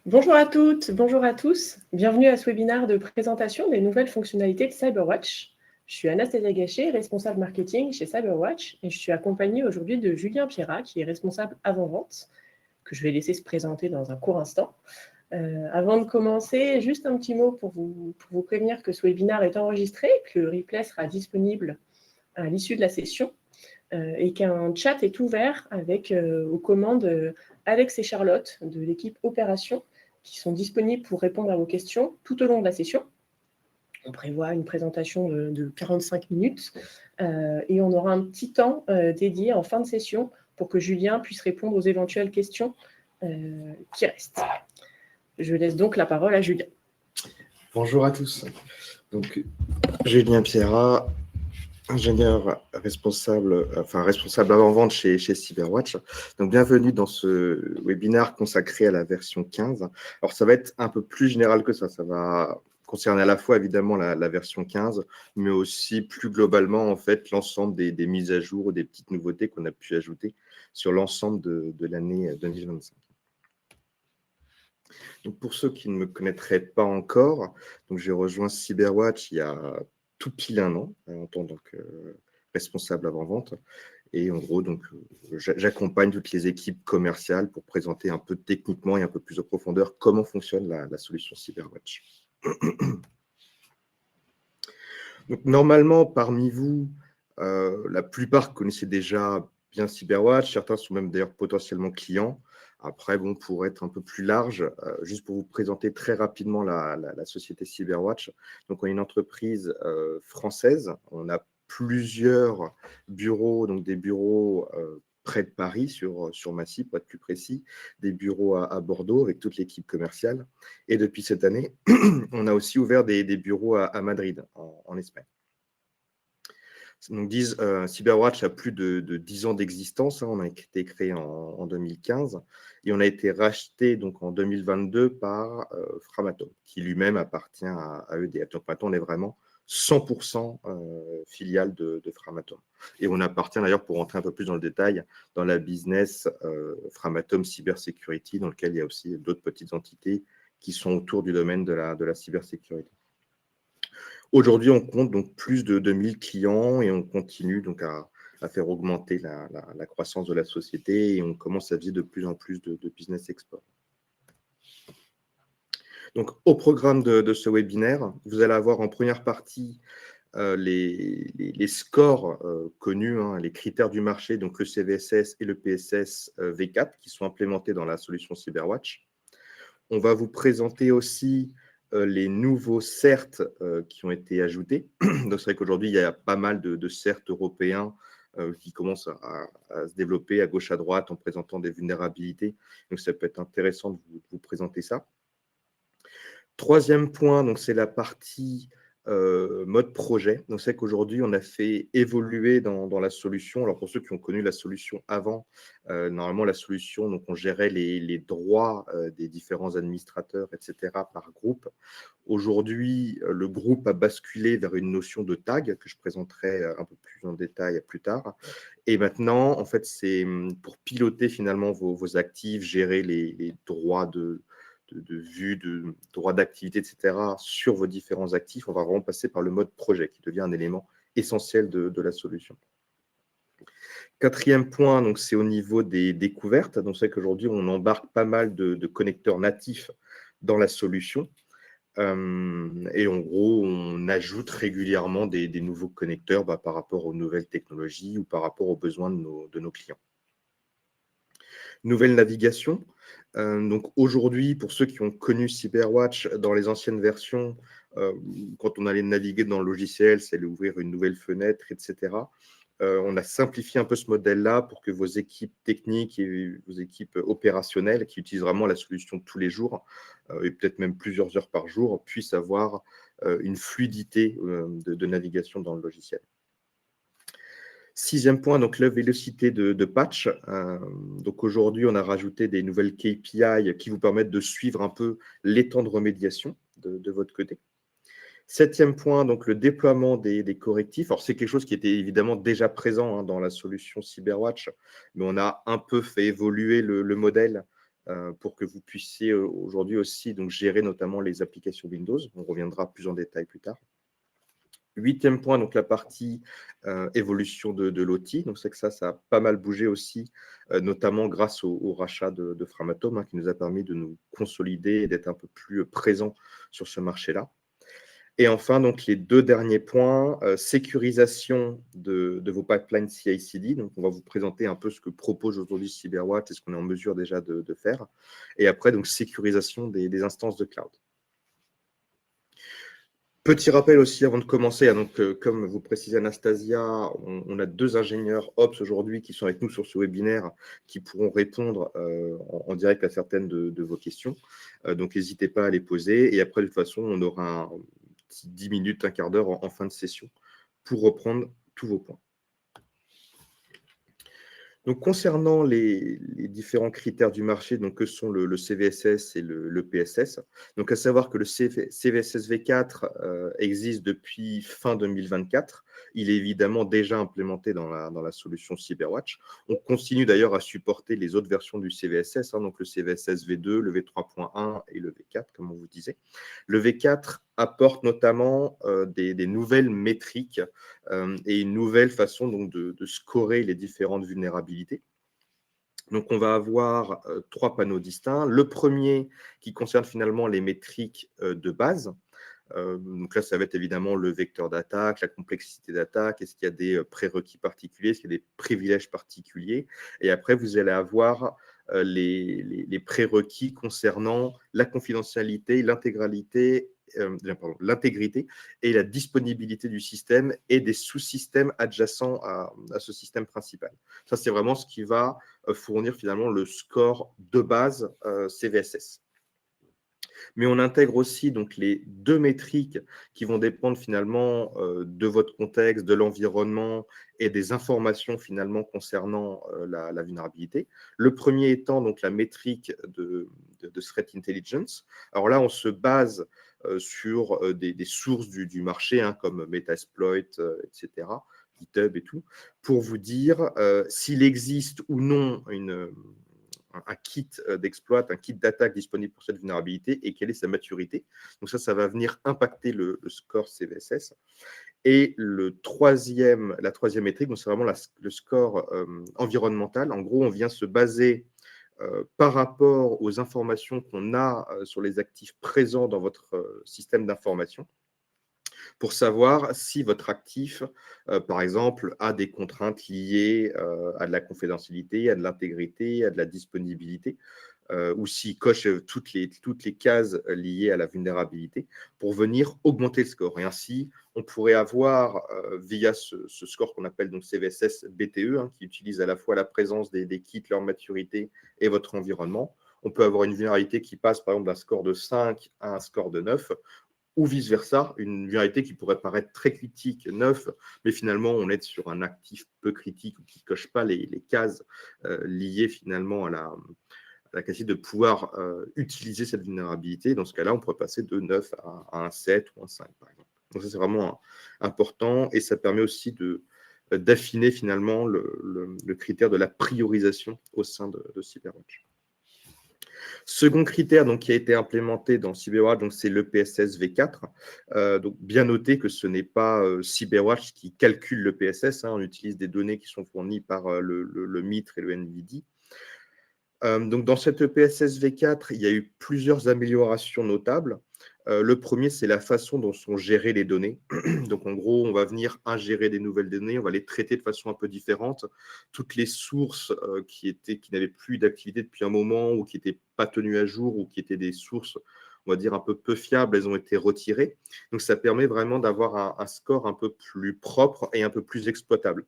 Bonjour à toutes, bonjour à tous. Bienvenue à ce webinaire de présentation des nouvelles fonctionnalités de CyberWatch. Je suis Anastasia Gachet, responsable marketing chez CyberWatch et je suis accompagnée aujourd'hui de Julien Pierrat, qui est responsable avant-vente, que je vais laisser se présenter dans un court instant. Avant de commencer, juste un petit mot pour vous prévenir que ce webinaire est enregistré, que le replay sera disponible à l'issue de la session et qu'un chat est ouvert avec aux commandes Alex et Charlotte de l'équipe Opération qui sont disponibles pour répondre à vos questions tout au long de la session. On prévoit une présentation de 45 minutes et on aura un petit temps dédié en fin de session pour que Julien puisse répondre aux éventuelles questions qui restent. Je laisse donc la parole à Julien. Bonjour à tous. Donc, Julien Pierrat, ingénieur responsable avant-vente chez CyberWatch. Donc, bienvenue dans ce webinaire consacré à la version 15. Alors, ça va être un peu plus général que ça. Ça va concerner à la fois, évidemment, la version 15, mais aussi plus globalement, en fait, l'ensemble des mises à jour, des petites nouveautés qu'on a pu ajouter sur l'ensemble de l'année 2025. Donc, pour ceux qui ne me connaîtraient pas encore, donc j'ai rejoint CyberWatch il y a tout pile un an en tant que responsable avant-vente. Et en gros, donc, j'accompagne toutes les équipes commerciales pour présenter un peu techniquement et un peu plus en profondeur comment fonctionne la solution CyberWatch. Donc, normalement, parmi vous, la plupart connaissaient déjà bien CyberWatch. Certains sont même d'ailleurs potentiellement clients. Après, bon, pour être un peu plus large, juste pour vous présenter très rapidement la société CyberWatch. Donc, on est une entreprise française. On a plusieurs bureaux, donc des bureaux près de Paris, sur Massy, pour être plus précis, des bureaux à Bordeaux avec toute l'équipe commerciale. Et depuis cette année, on a aussi ouvert des bureaux à Madrid, en Espagne. Donc, CyberWatch a plus de 10 ans d'existence. On a été créé en 2015 et on a été racheté donc, en 2022 par Framatome, qui lui-même appartient à EDF. Donc maintenant, on est vraiment 100% filiale de Framatome. Et on appartient d'ailleurs, pour rentrer un peu plus dans le détail, dans la business Framatome Cybersecurity, dans lequel il y a aussi d'autres petites entités qui sont autour du domaine de la cybersécurité. Aujourd'hui, on compte donc plus de 2000 clients et on continue donc à faire augmenter la croissance de la société et on commence à viser de plus en plus de business export. Donc, au programme de ce webinaire, vous allez avoir en première partie les scores connus, les critères du marché, donc le CVSS et le PSS V4 qui sont implémentés dans la solution CyberWatch. On va vous présenter aussi les nouveaux CERT qui ont été ajoutés. Donc, c'est vrai qu'aujourd'hui, il y a pas mal de CERT européens qui commencent à se développer à gauche, à droite en présentant des vulnérabilités. Donc, ça peut être intéressant de vous présenter ça. Troisième point, donc c'est la partie mode projet. Donc, c'est qu'aujourd'hui, on a fait évoluer dans la solution. Alors, pour ceux qui ont connu la solution avant, normalement, la solution, donc on gérait les droits des différents administrateurs, etc., par groupe. Aujourd'hui, le groupe a basculé vers une notion de tag que je présenterai un peu plus en détail plus tard. Et maintenant, en fait, c'est pour piloter finalement vos actifs, gérer les droits de vue, de droits d'activité, etc., sur vos différents actifs. On va vraiment passer par le mode projet qui devient un élément essentiel de la solution. Quatrième point, donc c'est au niveau des découvertes. Donc, c'est qu'aujourd'hui, on embarque pas mal de connecteurs natifs dans la solution. Et en gros, on ajoute régulièrement des nouveaux connecteurs par rapport aux nouvelles technologies ou par rapport aux besoins de nos clients. Nouvelle navigation. Donc aujourd'hui, pour ceux qui ont connu CyberWatch dans les anciennes versions, quand on allait naviguer dans le logiciel, c'est ouvrir une nouvelle fenêtre, etc. On a simplifié un peu ce modèle-là pour que vos équipes techniques et vos équipes opérationnelles qui utilisent vraiment la solution tous les jours, et peut-être même plusieurs heures par jour, puissent avoir une fluidité de navigation dans le logiciel. Sixième point, donc la vélocité de patch. Donc aujourd'hui, on a rajouté des nouvelles KPI qui vous permettent de suivre un peu les temps de remédiation de votre côté. Septième point, donc le déploiement des correctifs. Alors, c'est quelque chose qui était évidemment déjà présent dans la solution CyberWatch, mais on a un peu fait évoluer le modèle pour que vous puissiez aujourd'hui aussi donc, gérer notamment les applications Windows. On reviendra plus en détail plus tard. 8e point, donc la partie évolution de l'outil. Donc, c'est que ça a pas mal bougé aussi, notamment grâce au rachat de Framatome, qui nous a permis de nous consolider et d'être un peu plus présent sur ce marché-là. Et enfin, donc, les 2 derniers points, sécurisation de vos pipelines CI/CD. Donc, on va vous présenter un peu ce que propose aujourd'hui CyberWatch et ce qu'on est en mesure déjà de faire. Et après, donc, sécurisation des instances de cloud. Petit rappel aussi avant de commencer, donc, comme vous précisez Anastasia, on a 2 ingénieurs Ops aujourd'hui qui sont avec nous sur ce webinaire qui pourront répondre en direct à certaines de vos questions. Donc n'hésitez pas à les poser et après de toute façon on aura un petit 10 minutes, un quart d'heure en fin de session pour reprendre tous vos points. Donc, concernant les différents critères du marché, donc, que sont le CVSS et le PSS, donc à savoir que le CVSS V4 existe depuis fin 2024. Il est évidemment déjà implémenté dans la solution CyberWatch. On continue d'ailleurs à supporter les autres versions du CVSS, donc le CVSS V2, le V3.1 et le V4, comme on vous disait. Le V4 apporte notamment des nouvelles métriques et une nouvelle façon donc, de scorer les différentes vulnérabilités. Donc, on va avoir 3 panneaux distincts. Le premier qui concerne finalement les métriques de base. Donc là, ça va être évidemment le vecteur d'attaque, la complexité d'attaque, est-ce qu'il y a des prérequis particuliers, est-ce qu'il y a des privilèges particuliers. Et après, vous allez avoir les prérequis concernant la confidentialité, l'intégrité et la disponibilité du système et des sous-systèmes adjacents à ce système principal. Ça, c'est vraiment ce qui va fournir finalement le score de base CVSS. Mais on intègre aussi donc, les 2 métriques qui vont dépendre finalement de votre contexte, de l'environnement et des informations finalement concernant la vulnérabilité. Le premier étant donc la métrique de Threat Intelligence. Alors là, on se base sur des sources du marché, comme Metasploit, etc., GitHub et tout, pour vous dire s'il existe ou non un kit d'exploit, un kit d'attaque disponible pour cette vulnérabilité et quelle est sa maturité. Donc ça va venir impacter le score CVSS. Et la troisième métrique, c'est vraiment le score environnemental. En gros, on vient se baser par rapport aux informations qu'on a sur les actifs présents dans votre système d'information pour savoir si votre actif, par exemple, a des contraintes liées à de la confidentialité, à de l'intégrité, à de la disponibilité, ou s'il coche toutes les cases liées à la vulnérabilité pour venir augmenter le score. Et ainsi, on pourrait avoir, via ce score qu'on appelle donc CVSS BTE, qui utilise à la fois la présence des kits, leur maturité et votre environnement, on peut avoir une vulnérabilité qui passe par exemple d'un score de 5 à un score de 9, ou vice-versa, une vulnérabilité qui pourrait paraître très critique, 9, mais finalement, on est sur un actif peu critique ou qui ne coche pas les cases liées finalement à la capacité de pouvoir utiliser cette vulnérabilité. Dans ce cas-là, on pourrait passer de 9 à un 7 ou un 5, par exemple. Donc ça, c'est vraiment important et ça permet aussi d'affiner finalement le critère de la priorisation au sein de CyberWatch. Second critère donc, qui a été implémenté dans CyberWatch, c'est le PSS V4. Donc, bien noter que ce n'est pas CyberWatch qui calcule le PSS. On utilise des données qui sont fournies par le MITRE et le NVIDIA. Donc, dans cette PSS V4, il y a eu plusieurs améliorations notables. Le premier, c'est la façon dont sont gérées les données. Donc, en gros, on va venir ingérer des nouvelles données, on va les traiter de façon un peu différente. Toutes les sources qui n'avaient plus d'activité depuis un moment ou qui n'étaient pas tenues à jour ou qui étaient des sources, on va dire, un peu fiables, elles ont été retirées. Donc, ça permet vraiment d'avoir un score un peu plus propre et un peu plus exploitable.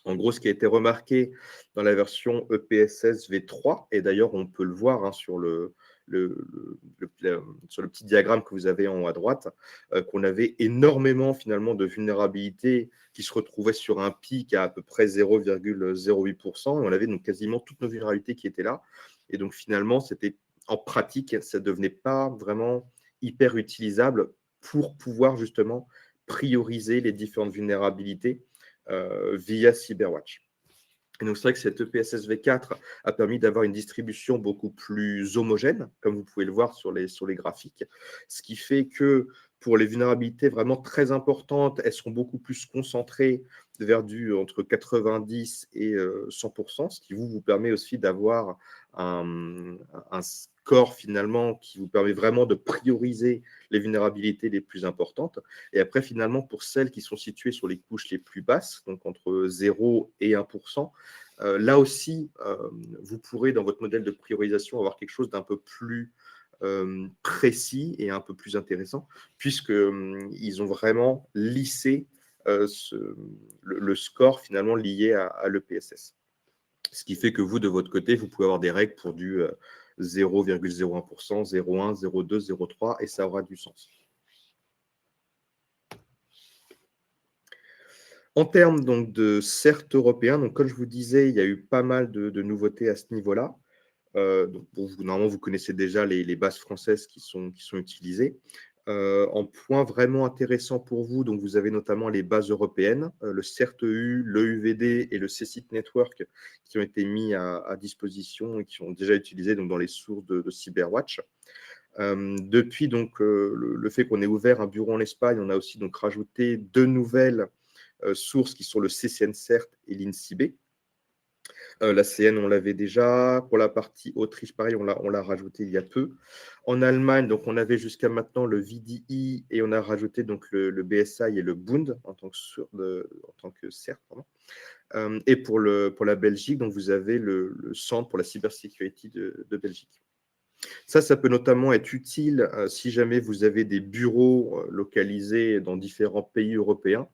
En gros, ce qui a été remarqué dans la version EPSS V3, et d'ailleurs, on peut le voir sur le petit diagramme que vous avez en haut à droite, qu'on avait énormément finalement de vulnérabilités qui se retrouvaient sur un pic à peu près 0,08%. Et on avait donc quasiment toutes nos vulnérabilités qui étaient là. Et donc finalement, c'était en pratique, ça ne devenait pas vraiment hyper utilisable pour pouvoir justement prioriser les différentes vulnérabilités via CyberWatch. Et donc, c'est vrai que cette EPSS V4 a permis d'avoir une distribution beaucoup plus homogène, comme vous pouvez le voir sur les graphiques, ce qui fait que pour les vulnérabilités vraiment très importantes, elles sont beaucoup plus concentrées vers entre 90 et 100%, ce qui vous permet aussi d'avoir un score finalement qui vous permet vraiment de prioriser les vulnérabilités les plus importantes. Et après, finalement, pour celles qui sont situées sur les couches les plus basses, donc entre 0 et 1%, là aussi, vous pourrez, dans votre modèle de priorisation, avoir quelque chose d'un peu plus précis et un peu plus intéressant, puisqu'ils ont vraiment lissé le score finalement lié à l'EPSS. Ce qui fait que vous, de votre côté, vous pouvez avoir des règles pour du 0,01%, 0,1, 0,2, 0,3, et ça aura du sens. En termes donc, de CERT européen, donc, comme je vous disais, il y a eu pas mal de nouveautés à ce niveau-là. Donc, normalement, vous connaissez déjà les bases françaises qui sont utilisées. En point vraiment intéressant pour vous, donc vous avez notamment les bases européennes, le CERT-EU, le UVD et le CSIT Network qui ont été mis à disposition et qui sont déjà utilisés donc, dans les sources de Cyberwatch. Depuis donc, le fait qu'on ait ouvert un bureau en Espagne, on a aussi donc, rajouté 2 nouvelles sources qui sont le CCN-CERT et l'INCIB. La CN, on l'avait déjà. Pour la partie Autriche, pareil, on l'a rajouté il y a peu. En Allemagne, donc, on avait jusqu'à maintenant le VDI et on a rajouté donc, le BSI et le Bund en tant que CERT. Et pour la Belgique, donc, vous avez le Centre pour la cybersécurité de Belgique. Ça peut notamment être utile si jamais vous avez des bureaux localisés dans différents pays européens.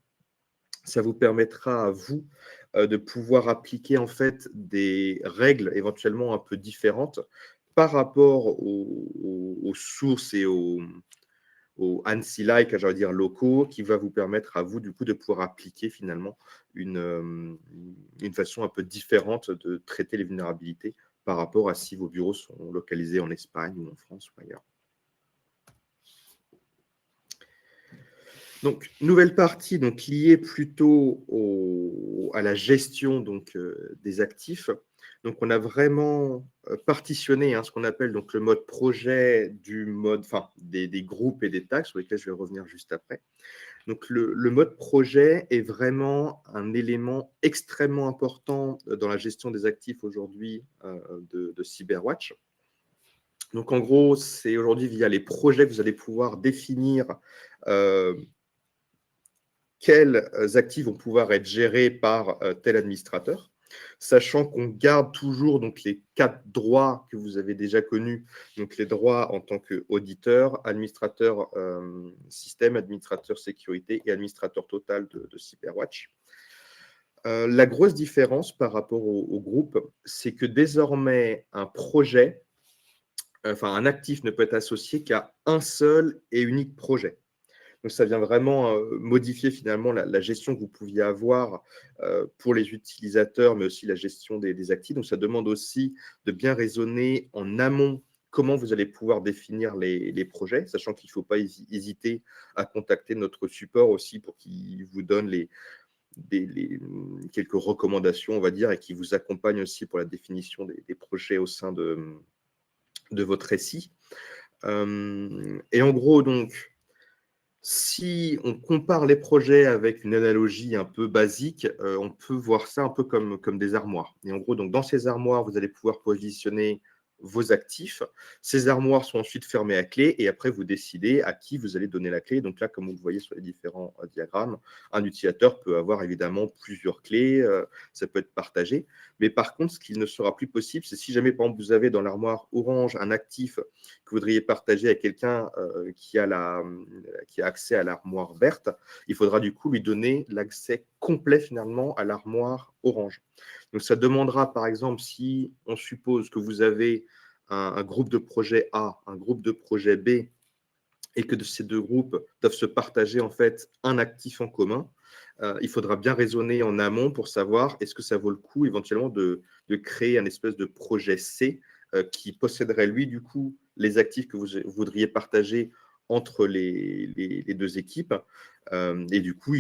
Ça vous permettra à vous de pouvoir appliquer en fait des règles éventuellement un peu différentes par rapport aux sources et aux ANSI-like, j'allais dire locaux, qui va vous permettre à vous du coup de pouvoir appliquer finalement une façon un peu différente de traiter les vulnérabilités par rapport à si vos bureaux sont localisés en Espagne ou en France ou ailleurs. Donc, nouvelle partie donc, liée plutôt à la gestion donc, des actifs. Donc, on a vraiment partitionné ce qu'on appelle donc, le mode projet du mode, des groupes et des tags, sur lesquels je vais revenir juste après. Donc, le mode projet est vraiment un élément extrêmement important dans la gestion des actifs aujourd'hui de Cyberwatch. Donc, en gros, c'est aujourd'hui via les projets que vous allez pouvoir définir quels actifs vont pouvoir être gérés par tel administrateur, sachant qu'on garde toujours donc, les 4 droits que vous avez déjà connus, donc les droits en tant qu'auditeur, administrateur système, administrateur sécurité et administrateur total de Cyberwatch. La grosse différence par rapport au groupe, c'est que désormais, un projet, un actif ne peut être associé qu'à un seul et unique projet. Donc, ça vient vraiment modifier finalement la gestion que vous pouviez avoir pour les utilisateurs, mais aussi la gestion des actifs. Donc, ça demande aussi de bien raisonner en amont comment vous allez pouvoir définir les projets, sachant qu'il ne faut pas hésiter à contacter notre support aussi pour qu'il vous donne quelques recommandations, on va dire, et qui vous accompagne aussi pour la définition des projets au sein de votre SI. Et en gros, donc, si on compare les projets avec une analogie un peu basique, on peut voir ça un peu comme des armoires. Et en gros, donc, dans ces armoires, vous allez pouvoir positionner vos actifs. Ces armoires sont ensuite fermées à clé et après, vous décidez à qui vous allez donner la clé. Donc là, comme vous le voyez sur les différents diagrammes, un utilisateur peut avoir évidemment plusieurs clés, ça peut être partagé. Mais par contre, ce qui ne sera plus possible, c'est si jamais, par exemple, vous avez dans l'armoire orange un actif que vous voudriez partager à quelqu'un qui a accès à l'armoire verte, il faudra du coup lui donner l'accès complet finalement à l'armoire orange. Donc, ça demandera, par exemple, si on suppose que vous avez un groupe de projet A, un groupe de projet B, et que ces 2 groupes doivent se partager en fait un actif en commun, il faudra bien raisonner en amont pour savoir est-ce que ça vaut le coup éventuellement de créer un espèce de projet C qui posséderait lui du coup les actifs que vous voudriez partager entre les deux équipes. Et du coup,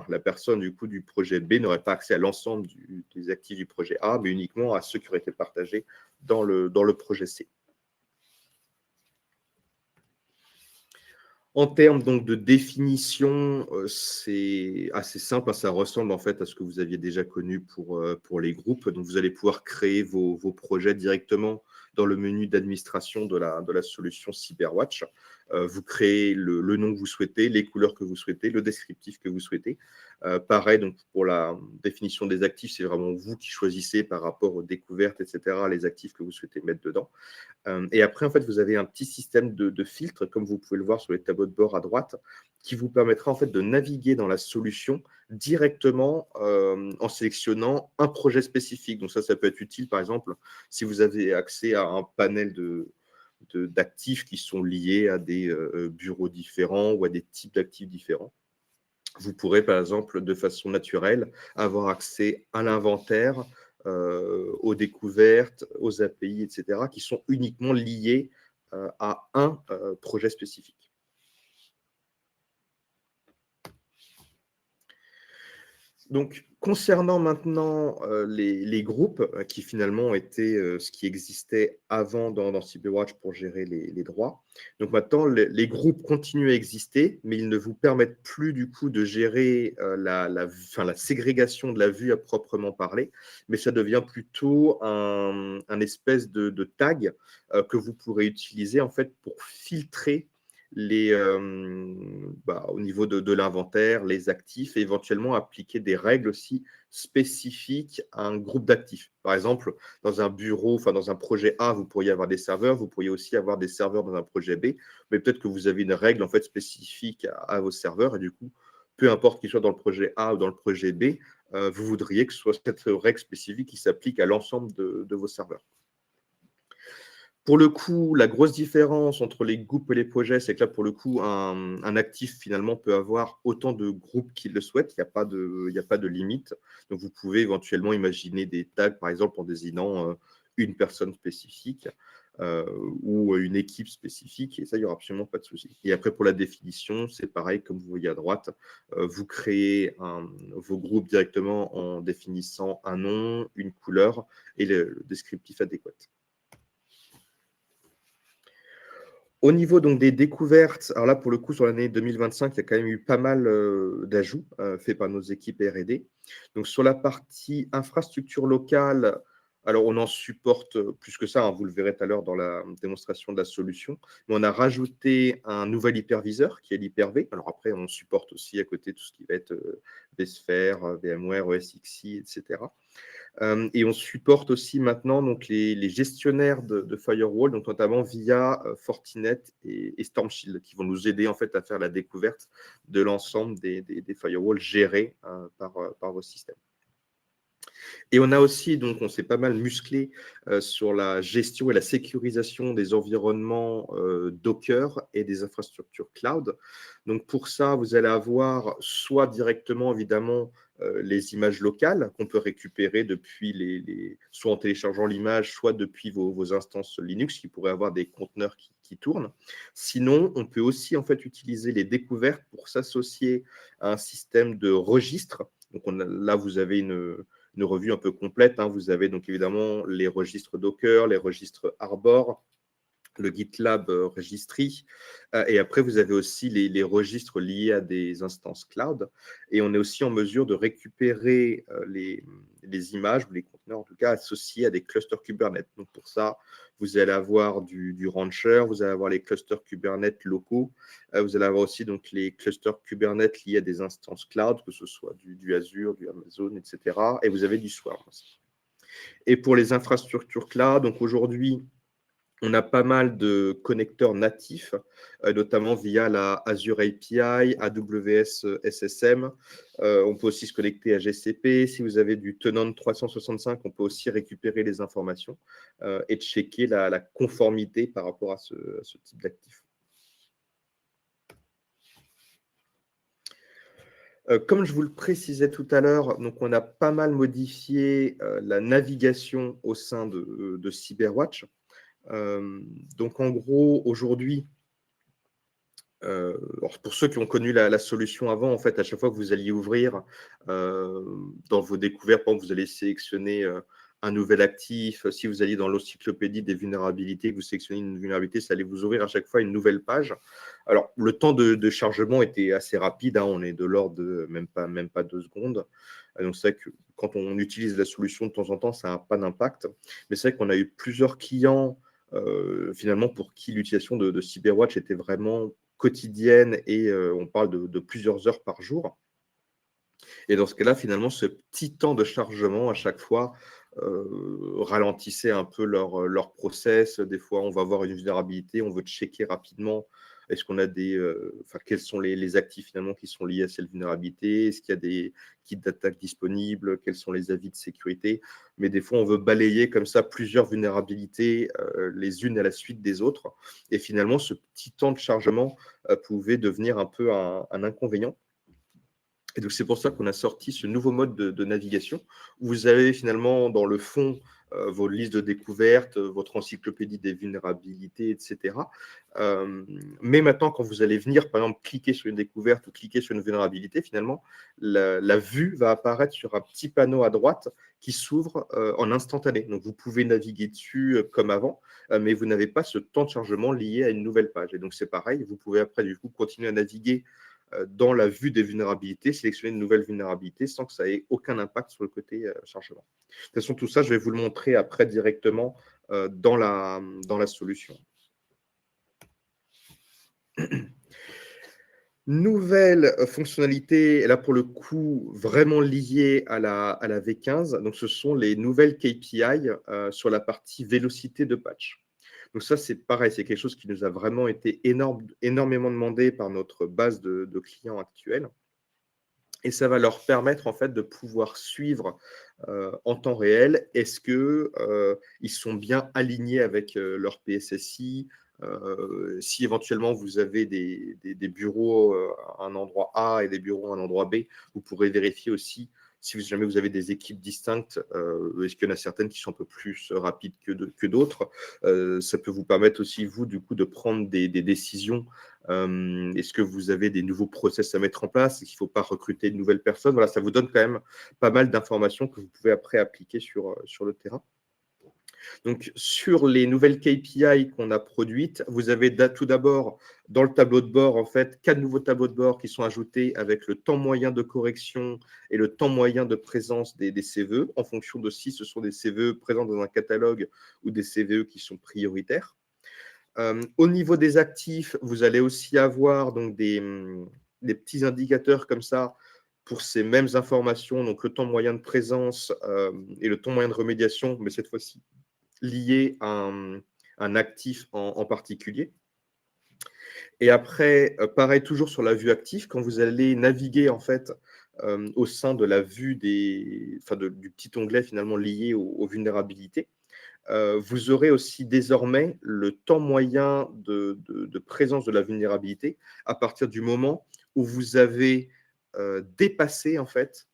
la personne du projet B n'aurait pas accès à l'ensemble des actifs du projet A, mais uniquement à ceux qui auraient été partagés dans le projet C. En termes donc de définition, c'est assez simple, ça ressemble en fait à ce que vous aviez déjà connu pour les groupes. Donc vous allez pouvoir créer vos projets directement dans le menu d'administration de la solution CyberWatch. Vous créez le nom que vous souhaitez, les couleurs que vous souhaitez, le descriptif que vous souhaitez. Pareil, donc pour la définition des actifs, c'est vraiment vous qui choisissez par rapport aux découvertes, etc., les actifs que vous souhaitez mettre dedans. Et après, en fait, vous avez un petit système de filtres, comme vous pouvez le voir sur les tableaux de bord à droite, qui vous permettra en fait de naviguer dans la solution directement en sélectionnant un projet spécifique. Donc ça peut être utile, par exemple, si vous avez accès à un panel d'actifs qui sont liés à des bureaux différents ou à des types d'actifs différents. Vous pourrez, par exemple, de façon naturelle, avoir accès à l'inventaire, aux découvertes, aux API, etc., qui sont uniquement liés à un projet spécifique. Donc, concernant maintenant les groupes qui finalement étaient ce qui existait avant dans CyberWatch pour gérer les droits. Donc maintenant, les groupes continuent à exister, mais ils ne vous permettent plus du coup de gérer la ségrégation de la vue à proprement parler, mais ça devient plutôt un espèce de tag que vous pourrez utiliser en fait pour filtrer au niveau de l'inventaire, les actifs, et éventuellement appliquer des règles aussi spécifiques à un groupe d'actifs. Par exemple, dans un bureau, dans un projet A, vous pourriez avoir des serveurs, vous pourriez aussi avoir des serveurs dans un projet B, mais peut-être que vous avez une règle en fait spécifique à vos serveurs, et du coup, peu importe qu'ils soient dans le projet A ou dans le projet B, vous voudriez que ce soit cette règle spécifique qui s'applique à l'ensemble de vos serveurs. Pour le coup, la grosse différence entre les groupes et les projets, c'est que là, pour le coup, un actif, finalement, peut avoir autant de groupes qu'il le souhaite. Il n'y a pas de limite. Donc, vous pouvez éventuellement imaginer des tags, par exemple, en désignant une personne spécifique ou une équipe spécifique. Et ça, il n'y aura absolument pas de souci. Et après, pour la définition, c'est pareil, comme vous voyez à droite. Vous créez vos groupes directement en définissant un nom, une couleur et le descriptif adéquat. Au niveau donc des découvertes, alors là, pour le coup, sur l'année 2025, il y a quand même eu pas mal d'ajouts faits par nos équipes R&D. Donc, sur la partie infrastructure locale, alors on en supporte plus que ça, hein, vous le verrez tout à l'heure dans la démonstration de la solution, mais on a rajouté un nouvel hyperviseur qui est l'Hyper-V. Alors après, on supporte aussi à côté tout ce qui va être vSphere, VMware, OSXi, etc. Et on supporte aussi maintenant donc, les gestionnaires de firewall, donc notamment via Fortinet et Storm Shield, qui vont nous aider en fait à faire la découverte de l'ensemble des firewalls gérés par vos systèmes. Et on a aussi, donc on s'est pas mal musclé sur la gestion et la sécurisation des environnements Docker et des infrastructures cloud. Donc pour ça, vous allez avoir soit directement, évidemment, les images locales qu'on peut récupérer depuis soit en téléchargeant l'image, soit depuis vos instances Linux qui pourraient avoir des conteneurs qui tournent. Sinon, on peut aussi en fait utiliser les découvertes pour s'associer à un système de registre. Donc là, vous avez une revue un peu complète. Hein. Vous avez donc évidemment les registres Docker, les registres Arbor, le GitLab Registry, et après vous avez aussi les registres liés à des instances cloud, et on est aussi en mesure de récupérer les images ou les conteneurs en tout cas associés à des clusters Kubernetes. Donc pour ça, vous allez avoir du Rancher, vous allez avoir les clusters Kubernetes locaux, vous allez avoir aussi donc les clusters Kubernetes liés à des instances cloud, que ce soit du Azure, du Amazon, etc. Et vous avez du Swarm aussi. Et pour les infrastructures cloud, donc aujourd'hui, on a pas mal de connecteurs natifs, notamment via la Azure API, AWS SSM. On peut aussi se connecter à GCP. Si vous avez du Tenant 365, on peut aussi récupérer les informations et checker la conformité par rapport à ce type d'actif. Comme je vous le précisais tout à l'heure, donc on a pas mal modifié la navigation au sein de CyberWatch. Donc, en gros, aujourd'hui, Alors pour ceux qui ont connu la solution avant, en fait, à chaque fois que vous alliez ouvrir dans vos découvertes, par exemple, vous allez sélectionner un nouvel actif. Si vous alliez dans l'encyclopédie des vulnérabilités, que vous sélectionnez une vulnérabilité, ça allait vous ouvrir à chaque fois une nouvelle page. Alors, le temps de chargement était assez rapide, hein, on est de l'ordre de même pas 2 secondes. Donc, c'est vrai que quand on utilise la solution de temps en temps, ça n'a pas d'impact. Mais c'est vrai qu'on a eu plusieurs clients, finalement, pour qui l'utilisation de CyberWatch était vraiment quotidienne et on parle de plusieurs heures par jour. Et dans ce cas-là, finalement, ce petit temps de chargement à chaque fois ralentissait un peu leur process. Des fois, on va avoir une vulnérabilité, on veut checker rapidement. Est-ce qu'on a quels sont les actifs finalement qui sont liés à cette vulnérabilité? Est-ce qu'il y a des kits d'attaque disponibles? Quels sont les avis de sécurité? Mais des fois, on veut balayer comme ça plusieurs vulnérabilités les unes à la suite des autres. Et finalement, ce petit temps de chargement pouvait devenir un peu un inconvénient. Et donc, c'est pour ça qu'on a sorti ce nouveau mode de navigation. Où vous avez finalement dans le fond vos listes de découvertes, votre encyclopédie des vulnérabilités, etc. Mais maintenant, quand vous allez venir, par exemple, cliquer sur une découverte ou cliquer sur une vulnérabilité, finalement, la vue va apparaître sur un petit panneau à droite qui s'ouvre en instantané. Donc, vous pouvez naviguer dessus comme avant, mais vous n'avez pas ce temps de chargement lié à une nouvelle page. Et donc, c'est pareil, vous pouvez après, du coup, continuer à naviguer dans la vue des vulnérabilités, sélectionner une nouvelle vulnérabilité sans que ça ait aucun impact sur le côté chargement. De toute façon, tout ça, je vais vous le montrer après directement dans la solution. Nouvelle fonctionnalité, là pour le coup, vraiment liée à la V15. Donc, ce sont les nouvelles KPI sur la partie vélocité de patch. Donc ça, c'est pareil, c'est quelque chose qui nous a vraiment été énormément demandé par notre base de clients actuels. Et ça va leur permettre en fait de pouvoir suivre en temps réel, est-ce qu'ils sont bien alignés avec leur PSSI, si éventuellement vous avez des bureaux à un endroit A et des bureaux à un endroit B, vous pourrez vérifier aussi si jamais vous avez des équipes distinctes, est-ce qu'il y en a certaines qui sont un peu plus rapides que d'autres. Ça peut vous permettre aussi, vous, du coup, de prendre des décisions. Est-ce que vous avez des nouveaux process à mettre en place? Est-ce qu'il ne faut pas recruter de nouvelles personnes? Voilà, ça vous donne quand même pas mal d'informations que vous pouvez après appliquer sur le terrain. Donc, sur les nouvelles KPI qu'on a produites, vous avez tout d'abord dans le tableau de bord, en fait, 4 nouveaux tableaux de bord qui sont ajoutés avec le temps moyen de correction et le temps moyen de présence des CVE, en fonction de si ce sont des CVE présents dans un catalogue ou des CVE qui sont prioritaires. Au niveau des actifs, vous allez aussi avoir donc des petits indicateurs comme ça pour ces mêmes informations, donc le temps moyen de présence et le temps moyen de remédiation, mais cette fois-ci lié à un actif en particulier. Et après, pareil, toujours sur la vue active, quand vous allez naviguer en fait au sein de la vue du petit onglet finalement lié aux vulnérabilités, vous aurez aussi désormais le temps moyen de présence de la vulnérabilité à partir du moment où vous avez dépassé en fait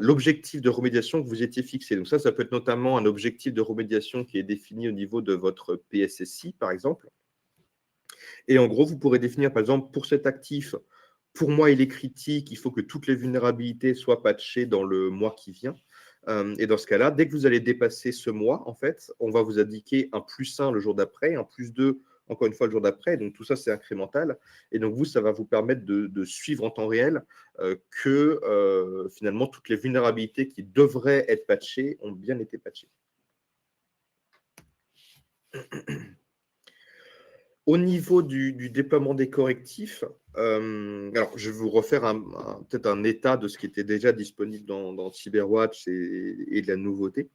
l'objectif de remédiation que vous étiez fixé. Donc ça peut être notamment un objectif de remédiation qui est défini au niveau de votre PSSI, par exemple. Et en gros, vous pourrez définir, par exemple, pour cet actif, pour moi, il est critique, il faut que toutes les vulnérabilités soient patchées dans le mois qui vient. Et dans ce cas-là, dès que vous allez dépasser ce mois, en fait, on va vous indiquer un +1 le jour d'après, un +2 encore une fois le jour d'après. Donc tout ça, c'est incrémental. Et donc vous, ça va vous permettre de suivre en temps réel que finalement toutes les vulnérabilités qui devraient être patchées ont bien été patchées. Au niveau du déploiement des correctifs, alors je vais vous refaire peut-être un état de ce qui était déjà disponible dans CyberWatch et de la nouveauté.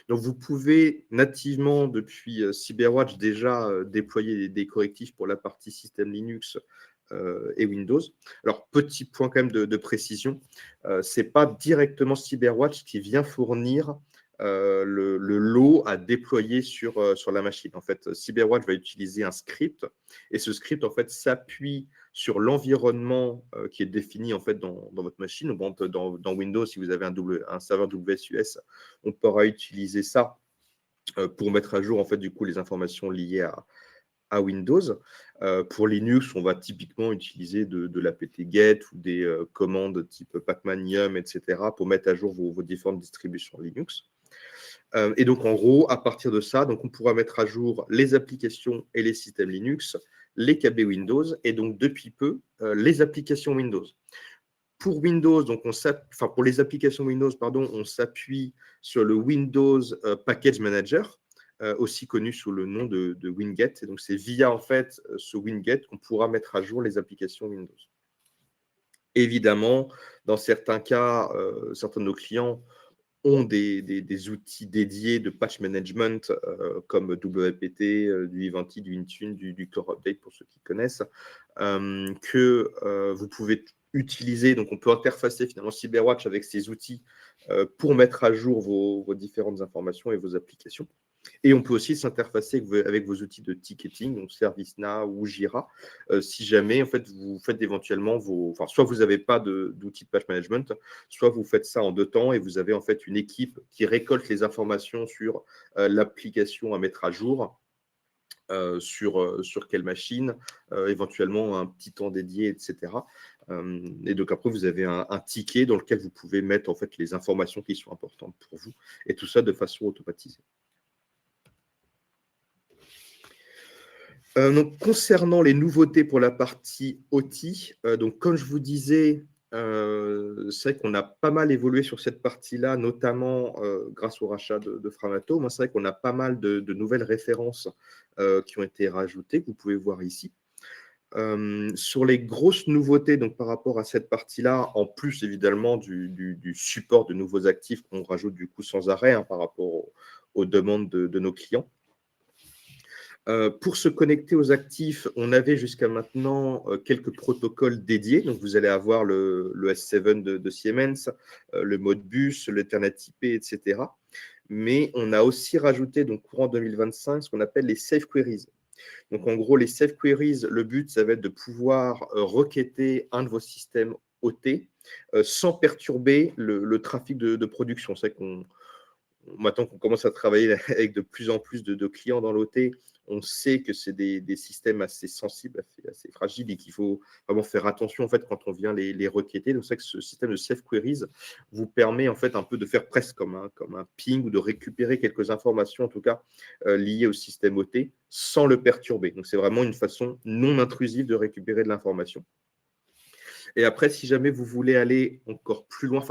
Donc, vous pouvez nativement, depuis CyberWatch, déjà déployer des correctifs pour la partie système Linux et Windows. Alors, petit point quand même de précision, ce n'est pas directement CyberWatch qui vient fournir le lot à déployer sur la machine. En fait, CyberWatch va utiliser un script et ce script en fait s'appuie sur l'environnement qui est défini en fait dans votre machine. Donc, dans Windows, si vous avez un serveur WSUS, on pourra utiliser ça pour mettre à jour en fait du coup les informations liées à Windows. Pour Linux, on va typiquement utiliser de l'apt-get ou des commandes type pacman yum, etc. pour mettre à jour vos différentes distributions Linux. Et donc, en gros, à partir de ça, donc, on pourra mettre à jour les applications et les systèmes Linux, les KB Windows, et donc, depuis peu, les applications Windows. Pour Windows, donc pour les applications Windows, pardon, on s'appuie sur le Windows Package Manager, aussi connu sous le nom de Winget. Et donc, c'est via en fait ce Winget qu'on pourra mettre à jour les applications Windows. Évidemment, dans certains cas, certains de nos clients ont des outils dédiés de patch management comme WPT, du Ivanti, du Intune, du Core Update pour ceux qui connaissent, que vous pouvez utiliser. Donc, on peut interfacer finalement CyberWatch avec ces outils pour mettre à jour vos différentes informations et vos applications. Et on peut aussi s'interfacer avec vos outils de ticketing, donc ServiceNow ou Jira, si jamais en fait, vous faites éventuellement soit vous n'avez pas d'outils de patch management, soit vous faites ça en 2 temps et vous avez en fait une équipe qui récolte les informations sur l'application à mettre à jour, sur quelle machine, éventuellement un petit temps dédié, etc. Et donc après, vous avez un ticket dans lequel vous pouvez mettre en fait les informations qui sont importantes pour vous, et tout ça de façon automatisée. Donc, concernant les nouveautés pour la partie OT, donc comme je vous disais, c'est vrai qu'on a pas mal évolué sur cette partie-là, notamment grâce au rachat de Framatome. C'est vrai qu'on a pas mal de nouvelles références qui ont été rajoutées, que vous pouvez voir ici. Sur les grosses nouveautés donc, par rapport à cette partie-là, en plus évidemment du support de nouveaux actifs qu'on rajoute du coup sans arrêt par rapport aux demandes de nos clients. Pour se connecter aux actifs, on avait jusqu'à maintenant quelques protocoles dédiés. Donc, vous allez avoir le S7 de Siemens, le Modbus, l'Ethernet IP, etc. Mais on a aussi rajouté, donc courant 2025, ce qu'on appelle les Safe Queries. Donc, en gros, les Safe Queries, le but, ça va être de pouvoir requêter un de vos systèmes OT sans perturber le trafic de production. C'est qu'on maintenant qu'on commence à travailler avec de plus en plus de clients dans l'OT, on sait que c'est des systèmes assez sensibles, assez fragiles et qu'il faut vraiment faire attention en fait, quand on vient les requêter. Donc, c'est que ce système de Safe Queries vous permet en fait, un peu de faire presque comme un ping ou de récupérer quelques informations, en tout cas liées au système OT, sans le perturber. Donc, c'est vraiment une façon non intrusive de récupérer de l'information. Et après, si jamais vous voulez aller encore plus loin,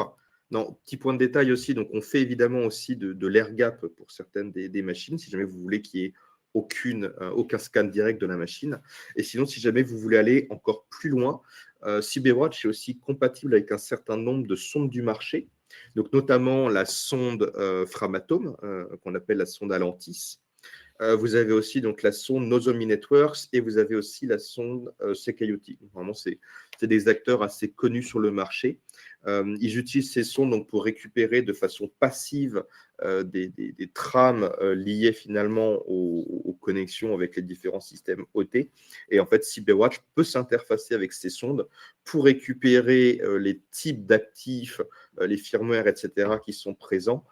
non, petit point de détail aussi, donc on fait évidemment aussi de l'air gap pour certaines des machines, si jamais vous voulez qu'il n'y ait aucun scan direct de la machine. Et sinon, si jamais vous voulez aller encore plus loin, CyberWatch est aussi compatible avec un certain nombre de sondes du marché, donc notamment la sonde Framatome, qu'on appelle la sonde Atlantis. Vous avez aussi donc la sonde Nozomi Networks et vous avez aussi la sonde Sekayuti. Vraiment, c'est des acteurs assez connus sur le marché. Ils utilisent ces sondes donc, pour récupérer de façon passive des trames liées finalement aux connexions avec les différents systèmes OT. Et en fait, CyberWatch peut s'interfacer avec ces sondes pour récupérer les types d'actifs, les firmware, etc., qui sont présents.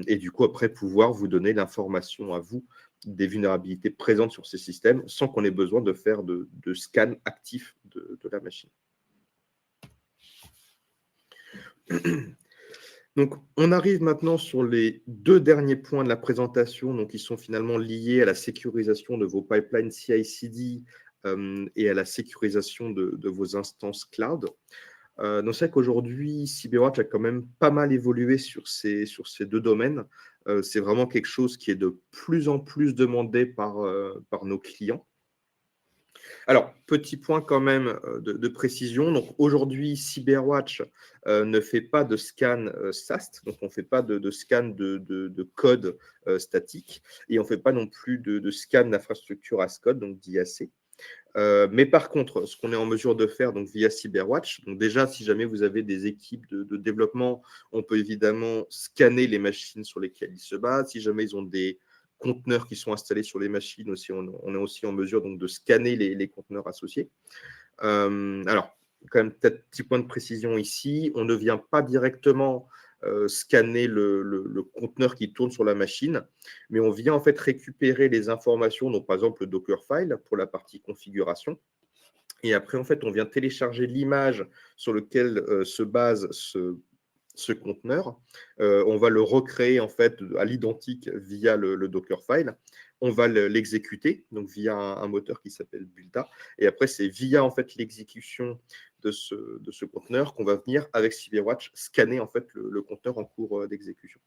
Et du coup, après, pouvoir vous donner l'information à vous des vulnérabilités présentes sur ces systèmes sans qu'on ait besoin de faire de scan actif de la machine. Donc, on arrive maintenant sur les 2 derniers points de la présentation, donc qui sont finalement liés à la sécurisation de vos pipelines CI/CD et à la sécurisation de vos instances cloud. Donc, c'est vrai qu'aujourd'hui, CyberWatch a quand même pas mal évolué sur ces 2 domaines. C'est vraiment quelque chose qui est de plus en plus demandé par nos clients. Alors, petit point quand même de précision. Donc, aujourd'hui, CyberWatch ne fait pas de scan SAST, donc on ne fait pas de scan de code statique, et on ne fait pas non plus de scan d'infrastructure as code, donc d'IAC. Mais par contre, ce qu'on est en mesure de faire donc, via CyberWatch, donc déjà, si jamais vous avez des équipes de développement, on peut évidemment scanner les machines sur lesquelles ils se basent. Si jamais ils ont des conteneurs qui sont installés sur les machines, aussi, on est aussi en mesure donc, de scanner les conteneurs associés. Alors, quand même, peut-être petit point de précision ici, on ne vient pas directement scanner le conteneur qui tourne sur la machine, mais on vient en fait récupérer les informations, donc par exemple le Dockerfile pour la partie configuration. Et après, en fait, on vient télécharger l'image sur laquelle se base ce conteneur. On va le recréer en fait à l'identique via le Dockerfile. On va l'exécuter donc via un moteur qui s'appelle Bulta. Et après, c'est via en fait l'exécution de ce conteneur qu'on va venir avec CyberWatch scanner en fait le conteneur en cours d'exécution.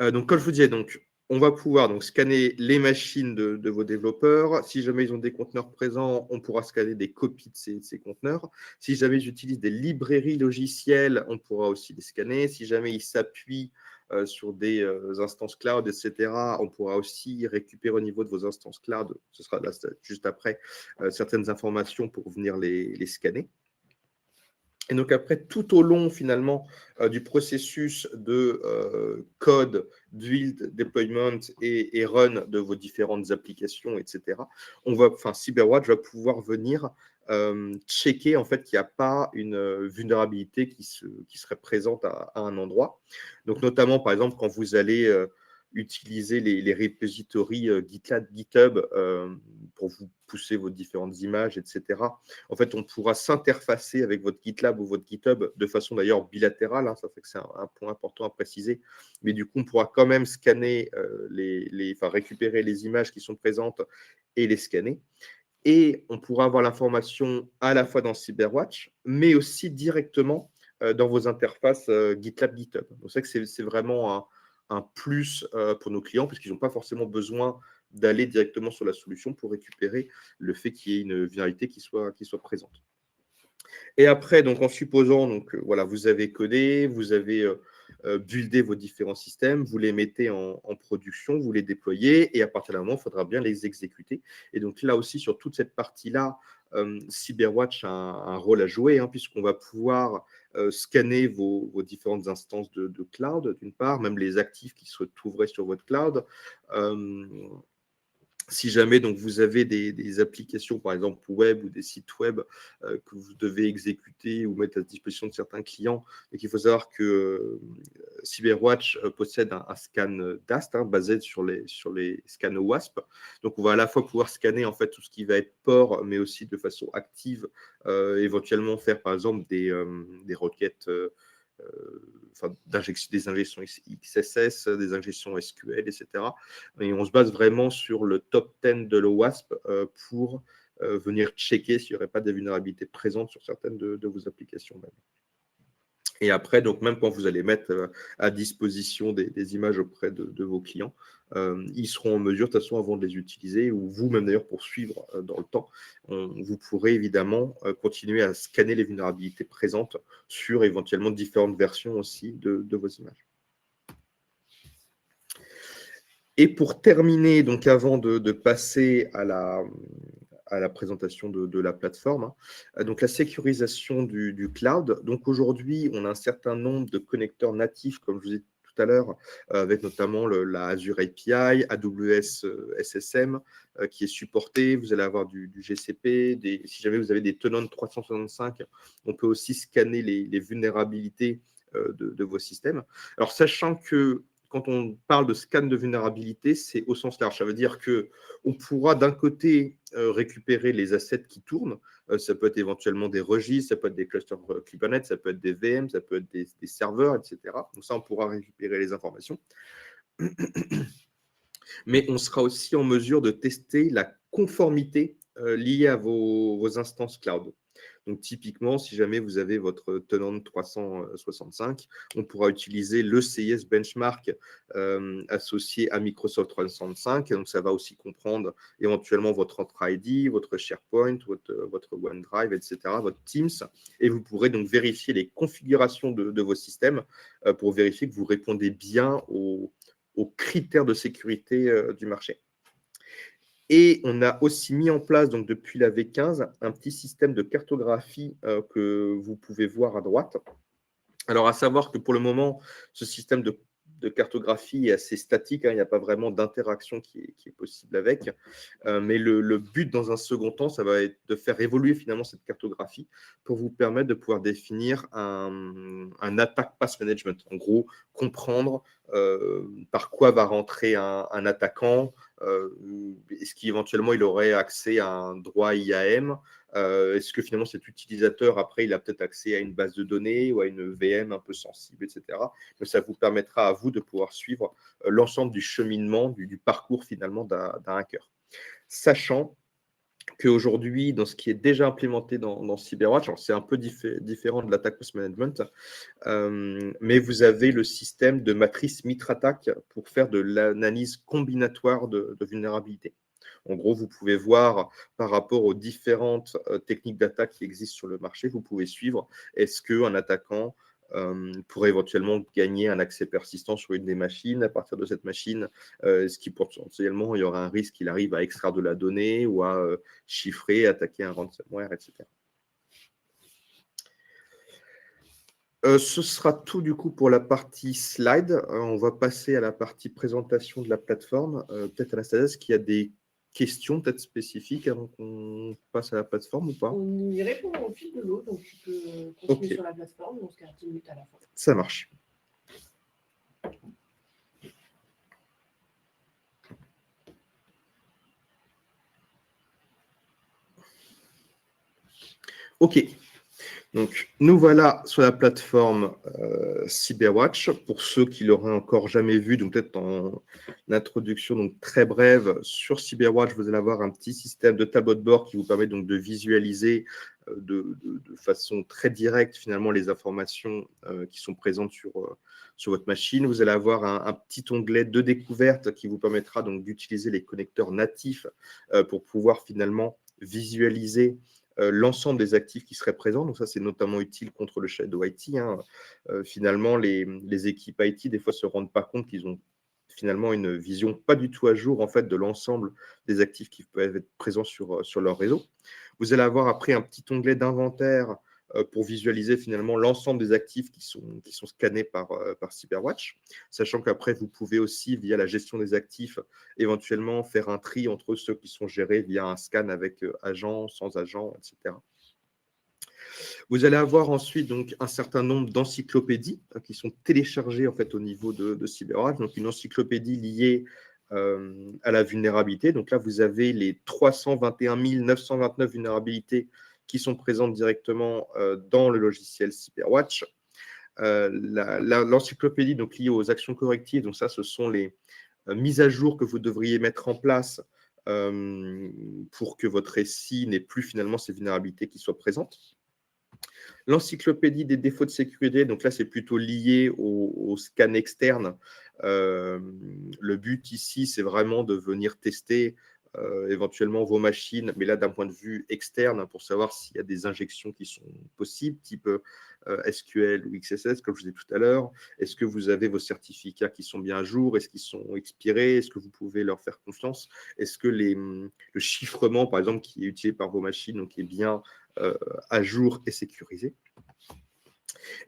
Donc, comme je vous disais, donc, on va pouvoir donc scanner les machines de vos développeurs. Si jamais ils ont des conteneurs présents, on pourra scanner des copies de ces conteneurs. Si jamais ils utilisent des librairies logicielles, on pourra aussi les scanner. Si jamais ils s'appuient sur des instances cloud, etc., on pourra aussi récupérer au niveau de vos instances cloud, ce sera là, juste après, certaines informations pour venir les scanner. Et donc après, tout au long finalement du processus de code, build, deployment et run de vos différentes applications, etc., CyberWatch va pouvoir venir checker en fait qu'il n'y a pas une vulnérabilité qui serait présente à un endroit. Donc notamment par exemple quand vous allez utiliser les repositories GitLab, GitHub pour vous pousser vos différentes images, etc. En fait, on pourra s'interfacer avec votre GitLab ou votre GitHub de façon d'ailleurs bilatérale. Ça fait que c'est un point important à préciser. Mais du coup, on pourra quand même scanner, récupérer les images qui sont présentes et les scanner. Et on pourra avoir l'information à la fois dans CyberWatch, mais aussi directement dans vos interfaces GitLab, GitHub. Donc, c'est que c'est vraiment un plus pour nos clients, parce qu'ils n'ont pas forcément besoin d'aller directement sur la solution pour récupérer le fait qu'il y ait une vulnérabilité qui soit présente. Et après, donc en supposant, voilà, vous avez codé, vous avez buildé vos différents systèmes, vous les mettez en production, vous les déployez, et à partir d'un moment, il faudra bien les exécuter. Et donc là aussi, sur toute cette partie-là, CyberWatch a un rôle à jouer, puisqu'on va pouvoir scanner vos différentes instances de cloud, d'une part, même les actifs qui se trouveraient sur votre cloud. Si jamais donc, vous avez des applications, par exemple web ou des sites web que vous devez exécuter ou mettre à disposition de certains clients, et qu'il faut savoir que CyberWatch possède un scan DAST basé sur les scans WASP. Donc, on va à la fois pouvoir scanner en fait tout ce qui va être port, mais aussi de façon active, éventuellement faire par exemple des requêtes des injections XSS, des injections SQL, etc. Et on se base vraiment sur le top 10 de l'OWASP pour venir checker s'il n'y aurait pas de vulnérabilités présentes sur certaines de vos applications même. Et après, donc même quand vous allez mettre à disposition des images auprès de vos clients, ils seront en mesure, de toute façon, avant de les utiliser, ou vous-même d'ailleurs pour suivre dans le temps, vous pourrez évidemment continuer à scanner les vulnérabilités présentes sur éventuellement différentes versions aussi de vos images. Et pour terminer, donc avant de passer à la présentation de la plateforme, donc la sécurisation du cloud. Donc aujourd'hui, on a un certain nombre de connecteurs natifs, comme je vous ai dit tout à l'heure, avec notamment la Azure API, AWS SSM qui est supporté. Vous allez avoir du GCP. Si jamais vous avez des tenants 365, on peut aussi scanner les vulnérabilités de vos systèmes. Alors, sachant que quand on parle de scan de vulnérabilité, c'est au sens large. Ça veut dire qu'on pourra d'un côté récupérer les assets qui tournent. Ça peut être éventuellement des registres, ça peut être des clusters Kubernetes, ça peut être des VM, ça peut être des serveurs, etc. Donc ça, on pourra récupérer les informations. Mais on sera aussi en mesure de tester la conformité liée à vos instances cloud. Donc, typiquement, si jamais vous avez votre tenant 365, on pourra utiliser le CIS benchmark associé à Microsoft 365. Donc, ça va aussi comprendre éventuellement votre Entra ID, votre SharePoint, votre OneDrive, etc., votre Teams. Et vous pourrez donc vérifier les configurations de vos systèmes pour vérifier que vous répondez bien aux critères de sécurité du marché. Et on a aussi mis en place, donc depuis la V15, un petit système de cartographie que vous pouvez voir à droite. Alors, à savoir que pour le moment, ce système de cartographie est assez statique, hein, il n'y a pas vraiment d'interaction qui est possible avec. Mais le but, dans un second temps, ça va être de faire évoluer finalement cette cartographie pour vous permettre de pouvoir définir un attack pass management. En gros, comprendre par quoi va rentrer un attaquant. Est-ce qu'éventuellement il aurait accès à un droit IAM? Est-ce que finalement cet utilisateur, après, il a peut-être accès à une base de données ou à une VM un peu sensible, etc. Donc, ça vous permettra à vous de pouvoir suivre l'ensemble du cheminement, du parcours finalement d'un hacker. Sachant qu'aujourd'hui, dans ce qui est déjà implémenté dans CyberWatch, c'est un peu différent de l'attack post management, mais vous avez le système de matrice Mitre-Attack pour faire de l'analyse combinatoire de vulnérabilité. En gros, vous pouvez voir par rapport aux différentes techniques d'attaque qui existent sur le marché, vous pouvez suivre est-ce qu'un attaquant pourrait éventuellement gagner un accès persistant sur une des machines. À partir de cette machine, est-ce qu'il potentiellement il y aura un risque qu'il arrive à extraire de la donnée ou à chiffrer, attaquer un ransomware, etc. Ce sera tout du coup pour la partie slide. On va passer à la partie présentation de la plateforme. Peut-être Anastasia, est-ce qu'il y a des questions peut-être spécifiques avant qu'on passe à la plateforme ou pas? On y répond au fil de l'eau, donc tu peux continuer sur la plateforme, on se garde 10 minutes à la fin. Ça marche. Ok. Donc, nous voilà sur la plateforme CyberWatch. Pour ceux qui l'auraient encore jamais vu, donc peut-être en introduction donc très brève, sur CyberWatch, vous allez avoir un petit système de tableau de bord qui vous permet donc de visualiser de façon très directe finalement les informations qui sont présentes sur votre machine. Vous allez avoir un petit onglet de découverte qui vous permettra donc d'utiliser les connecteurs natifs pour pouvoir finalement visualiser l'ensemble des actifs qui seraient présents. Donc ça, c'est notamment utile contre le shadow IT. Hein. Finalement, les équipes IT, des fois, se rendent pas compte qu'ils ont finalement une vision pas du tout à jour en fait, de l'ensemble des actifs qui peuvent être présents sur leur réseau. Vous allez avoir après un petit onglet d'inventaire pour visualiser finalement l'ensemble des actifs qui sont scannés par CyberWatch, sachant qu'après, vous pouvez aussi, via la gestion des actifs, éventuellement faire un tri entre ceux qui sont gérés via un scan avec agent, sans agent, etc. Vous allez avoir ensuite donc, un certain nombre d'encyclopédies qui sont téléchargées en fait, au niveau de CyberWatch, donc une encyclopédie liée à la vulnérabilité. Donc là, vous avez les 321 929 vulnérabilités qui sont présentes directement dans le logiciel CyberWatch. L'encyclopédie donc liée aux actions correctives, donc ça, ce sont les mises à jour que vous devriez mettre en place pour que votre SI n'ait plus finalement ces vulnérabilités qui soient présentes. L'encyclopédie des défauts de sécurité, donc là, c'est plutôt lié au scan externe. Le but ici, c'est vraiment de venir tester éventuellement vos machines, mais là, d'un point de vue externe, pour savoir s'il y a des injections qui sont possibles, type SQL ou XSS, comme je vous disais tout à l'heure. Est-ce que vous avez vos certificats qui sont bien à jour? Est-ce qu'ils sont expirés? Est-ce que vous pouvez leur faire confiance? Est-ce que le chiffrement, par exemple, qui est utilisé par vos machines, donc, est bien à jour et sécurisé?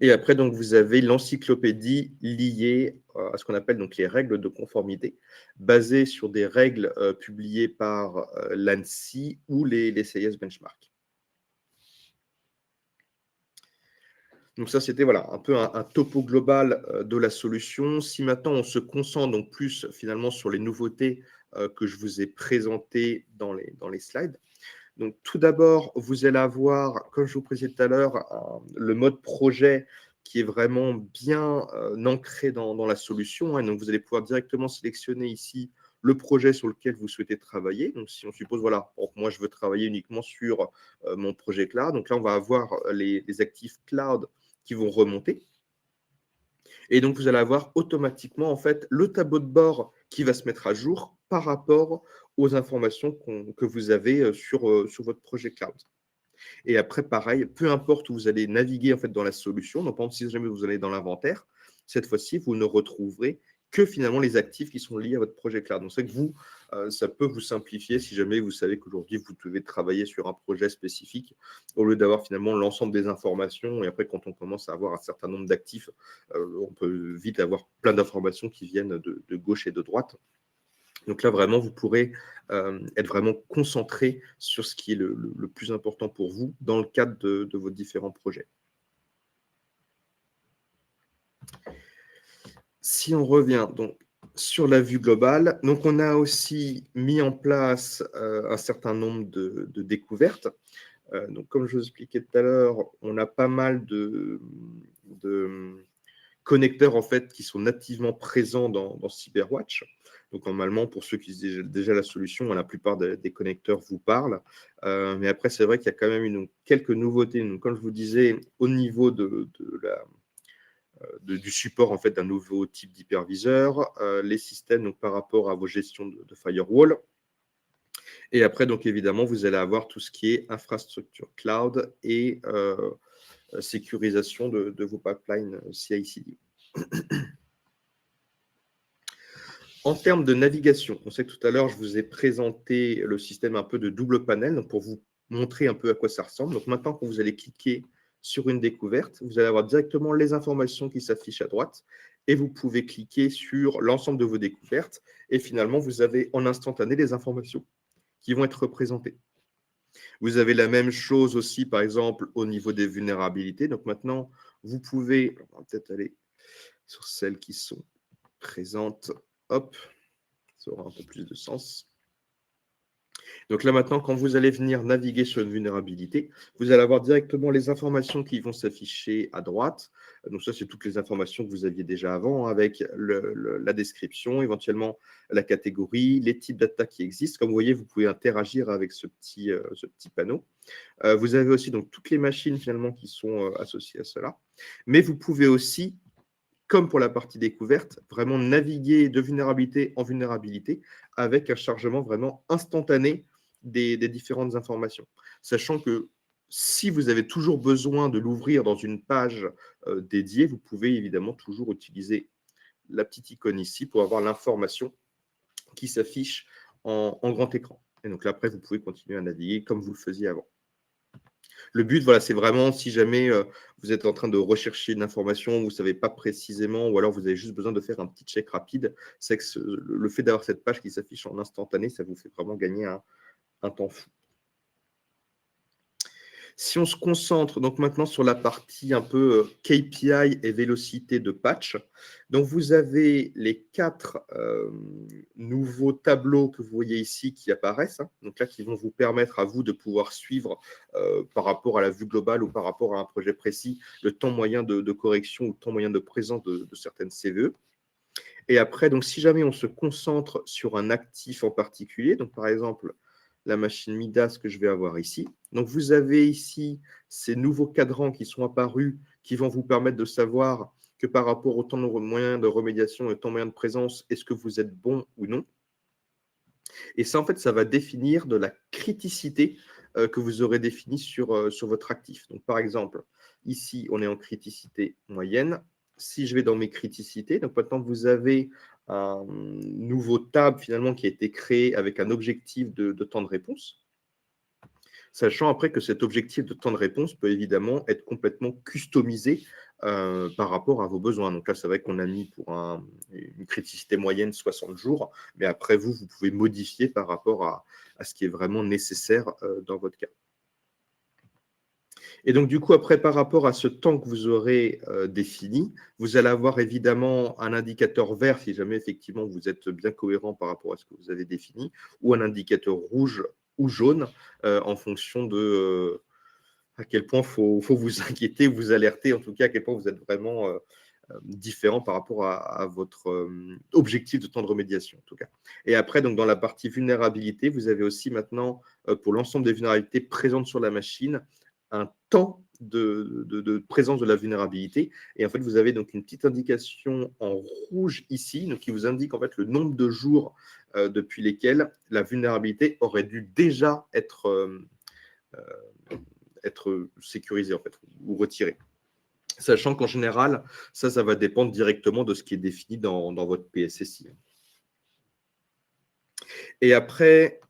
Et après, donc, vous avez l'encyclopédie liée à ce qu'on appelle donc, les règles de conformité, basées sur des règles publiées par l'ANSSI ou les CIS Benchmark. Donc ça, c'était voilà, un peu un topo global de la solution. Si maintenant, on se concentre donc plus finalement sur les nouveautés que je vous ai présentées dans les slides. Donc, tout d'abord, vous allez avoir, comme je vous précisais tout à l'heure, le mode projet qui est vraiment bien ancré dans la solution. Hein. Donc, vous allez pouvoir directement sélectionner ici le projet sur lequel vous souhaitez travailler. Donc, si on suppose, voilà, moi, je veux travailler uniquement sur mon projet cloud. Donc là, on va avoir les actifs cloud qui vont remonter. Et donc, vous allez avoir automatiquement, en fait, le tableau de bord qui va se mettre à jour par rapport aux informations que vous avez sur votre projet cloud. Et après, pareil, peu importe où vous allez naviguer en fait, dans la solution, donc par exemple, si jamais vous allez dans l'inventaire, cette fois-ci, vous ne retrouverez que finalement les actifs qui sont liés à votre projet cloud. Donc, c'est que vous, ça peut vous simplifier si jamais vous savez qu'aujourd'hui, vous devez travailler sur un projet spécifique au lieu d'avoir finalement l'ensemble des informations. Et après, quand on commence à avoir un certain nombre d'actifs, on peut vite avoir plein d'informations qui viennent de gauche et de droite. Donc là, vraiment, vous pourrez être vraiment concentré sur ce qui est le plus important pour vous dans le cadre de vos différents projets. Si on revient donc sur la vue globale, donc on a aussi mis en place un certain nombre de découvertes. Donc, comme je vous expliquais tout à l'heure, on a pas mal de connecteurs en fait, qui sont nativement présents dans CyberWatch. Donc, normalement, pour ceux qui utilisent déjà la solution, la plupart des connecteurs vous parlent. Mais après, c'est vrai qu'il y a quand même quelques nouveautés. Donc, comme je vous disais, au niveau du support en fait, d'un nouveau type d'hyperviseur, les systèmes donc, par rapport à vos gestions de firewall. Et après, donc évidemment, vous allez avoir tout ce qui est infrastructure cloud et sécurisation de vos pipelines CI/CD. En termes de navigation, on sait que tout à l'heure, je vous ai présenté le système un peu de double panel donc pour vous montrer un peu à quoi ça ressemble. Donc maintenant, quand vous allez cliquer sur une découverte, vous allez avoir directement les informations qui s'affichent à droite et vous pouvez cliquer sur l'ensemble de vos découvertes et finalement, vous avez en instantané les informations qui vont être représentées. Vous avez la même chose aussi, par exemple, au niveau des vulnérabilités. Donc maintenant, vous pouvez, on va peut-être aller sur celles qui sont présentes. Hop, ça aura un peu plus de sens. Donc là maintenant, quand vous allez venir naviguer sur une vulnérabilité, vous allez avoir directement les informations qui vont s'afficher à droite. Donc ça, c'est toutes les informations que vous aviez déjà avant, avec la description, éventuellement la catégorie, les types d'attaques qui existent. Comme vous voyez, vous pouvez interagir avec ce petit panneau. Vous avez aussi donc toutes les machines finalement qui sont associées à cela. Mais vous pouvez aussi, comme pour la partie découverte, vraiment naviguer de vulnérabilité en vulnérabilité avec un chargement vraiment instantané des différentes informations. Sachant que si vous avez toujours besoin de l'ouvrir dans une page dédiée, vous pouvez évidemment toujours utiliser la petite icône ici pour avoir l'information qui s'affiche en grand écran. Et donc là, après, vous pouvez continuer à naviguer comme vous le faisiez avant. Le but, voilà, c'est vraiment si jamais vous êtes en train de rechercher une information, vous ne savez pas précisément, ou alors vous avez juste besoin de faire un petit check rapide, c'est que le fait d'avoir cette page qui s'affiche en instantané, ça vous fait vraiment gagner un temps fou. Si on se concentre donc maintenant sur la partie un peu KPI et vélocité de patch, donc vous avez les 4 nouveaux tableaux que vous voyez ici qui apparaissent, donc là qui vont vous permettre à vous de pouvoir suivre par rapport à la vue globale ou par rapport à un projet précis, le temps moyen de correction ou le temps moyen de présence de certaines CVE. Et après, donc si jamais on se concentre sur un actif en particulier, donc par exemple la machine Midas que je vais avoir ici. Donc, vous avez ici ces nouveaux cadrans qui sont apparus qui vont vous permettre de savoir que par rapport au temps moyen de remédiation et au temps moyen de présence, est-ce que vous êtes bon ou non. Et ça, en fait, ça va définir de la criticité que vous aurez définie sur votre actif. Donc, par exemple, ici, on est en criticité moyenne. Si je vais dans mes criticités, donc maintenant, vous avez un nouveau tab finalement qui a été créé avec un objectif de temps de réponse, sachant après que cet objectif de temps de réponse peut évidemment être complètement customisé par rapport à vos besoins. Donc là, c'est vrai qu'on a mis pour une criticité moyenne 60 jours, mais après vous pouvez modifier par rapport à ce qui est vraiment nécessaire dans votre cas. Et donc, du coup, après, par rapport à ce temps que vous aurez défini, vous allez avoir évidemment un indicateur vert si jamais, effectivement, vous êtes bien cohérent par rapport à ce que vous avez défini, ou un indicateur rouge ou jaune en fonction de à quel point il faut vous inquiéter, vous alerter, en tout cas, à quel point vous êtes vraiment différent par rapport à votre objectif de temps de remédiation, en tout cas. Et après, donc, dans la partie vulnérabilité, vous avez aussi maintenant, pour l'ensemble des vulnérabilités présentes sur la machine, un temps de présence de la vulnérabilité. Et en fait, vous avez donc une petite indication en rouge ici, donc qui vous indique en fait le nombre de jours depuis lesquels la vulnérabilité aurait dû déjà être sécurisée en fait, ou retirée. sachant qu'en général, ça va dépendre directement de ce qui est défini dans votre PSSI. Et après,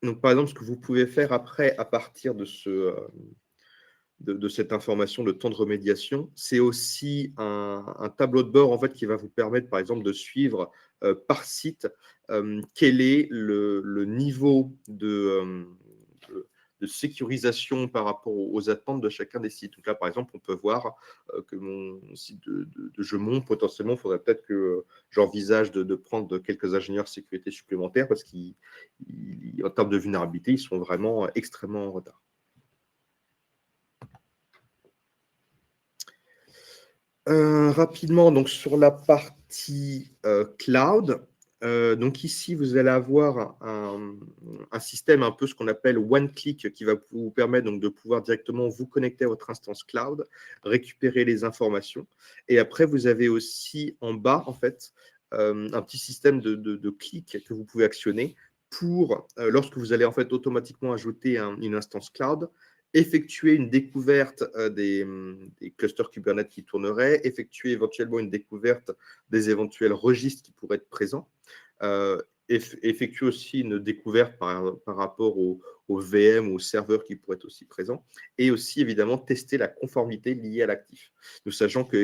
donc par exemple, ce que vous pouvez faire après, à partir de cette information de temps de remédiation, c'est aussi un tableau de bord en fait, qui va vous permettre, par exemple, de suivre par site quel est le niveau de sécurisation par rapport aux attentes de chacun des sites. Donc là, par exemple, on peut voir que mon site de Gemont, potentiellement, il faudrait peut-être que j'envisage de prendre quelques ingénieurs sécurité supplémentaires parce qu'en termes de vulnérabilité, ils sont vraiment extrêmement en retard. Rapidement, donc sur la partie cloud, donc ici, vous allez avoir un système un peu ce qu'on appelle one-click qui va vous permettre donc de pouvoir directement vous connecter à votre instance cloud, récupérer les informations. Et après, vous avez aussi en bas, en fait, un petit système de clics que vous pouvez actionner pour, lorsque vous allez en fait automatiquement ajouter une instance cloud, effectuer une découverte des clusters Kubernetes qui tourneraient, effectuer éventuellement une découverte des éventuels registres qui pourraient être présents, effectuer aussi une découverte par rapport aux VM ou aux serveurs qui pourraient être aussi présents, et aussi évidemment tester la conformité liée à l'actif. Nous sachant que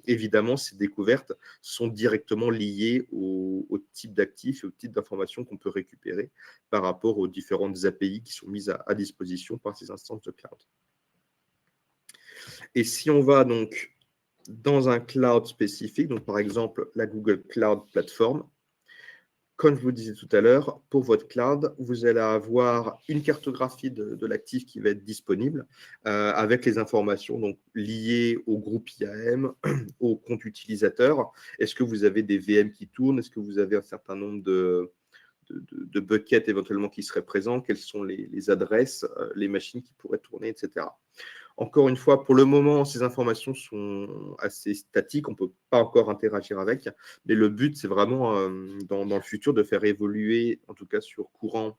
évidemment ces découvertes sont directement liées au type d'actifs et au type d'informations qu'on peut récupérer par rapport aux différentes API qui sont mises à disposition par ces instances de cloud. Et si on va donc dans un cloud spécifique, donc par exemple la Google Cloud Platform, comme je vous disais tout à l'heure, pour votre cloud, vous allez avoir une cartographie de l'actif qui va être disponible avec les informations donc, liées au groupe IAM, au compte utilisateur. Est-ce que vous avez des VM qui tournent? Est-ce que vous avez un certain nombre de buckets éventuellement qui seraient présents? Quelles sont les adresses, les machines qui pourraient tourner, etc. Encore une fois, pour le moment, ces informations sont assez statiques, on ne peut pas encore interagir avec, mais le but, c'est vraiment, dans le futur, de faire évoluer, en tout cas sur courant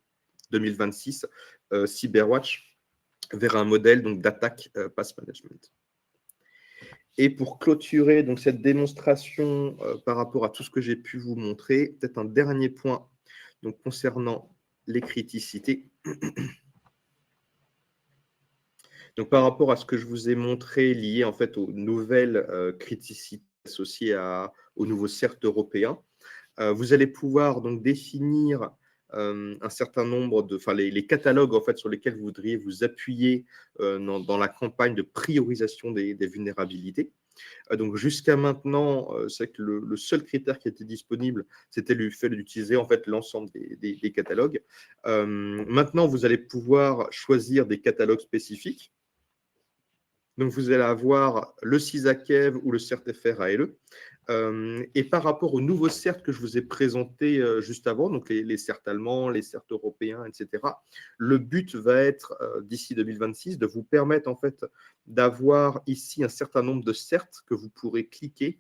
2026, CyberWatch vers un modèle d'attaque pass management. Et pour clôturer donc, cette démonstration par rapport à tout ce que j'ai pu vous montrer, peut-être un dernier point donc, concernant les criticités. Donc, par rapport à ce que je vous ai montré lié en fait aux nouvelles criticités associées au nouveau CERT européen, vous allez pouvoir donc définir un certain nombre les catalogues en fait sur lesquels vous voudriez vous appuyer dans la campagne de priorisation des vulnérabilités. Donc jusqu'à maintenant, c'est que le seul critère qui était disponible, c'était le fait d'utiliser en fait l'ensemble des catalogues. Maintenant, vous allez pouvoir choisir des catalogues spécifiques. Donc, vous allez avoir le CISAKEV ou le CERT-FR ALE. Et par rapport aux nouveaux CERT que je vous ai présentés juste avant, donc les CERT allemands, les CERT européens, etc., le but va être, d'ici 2026, de vous permettre en fait d'avoir ici un certain nombre de CERT que vous pourrez cliquer.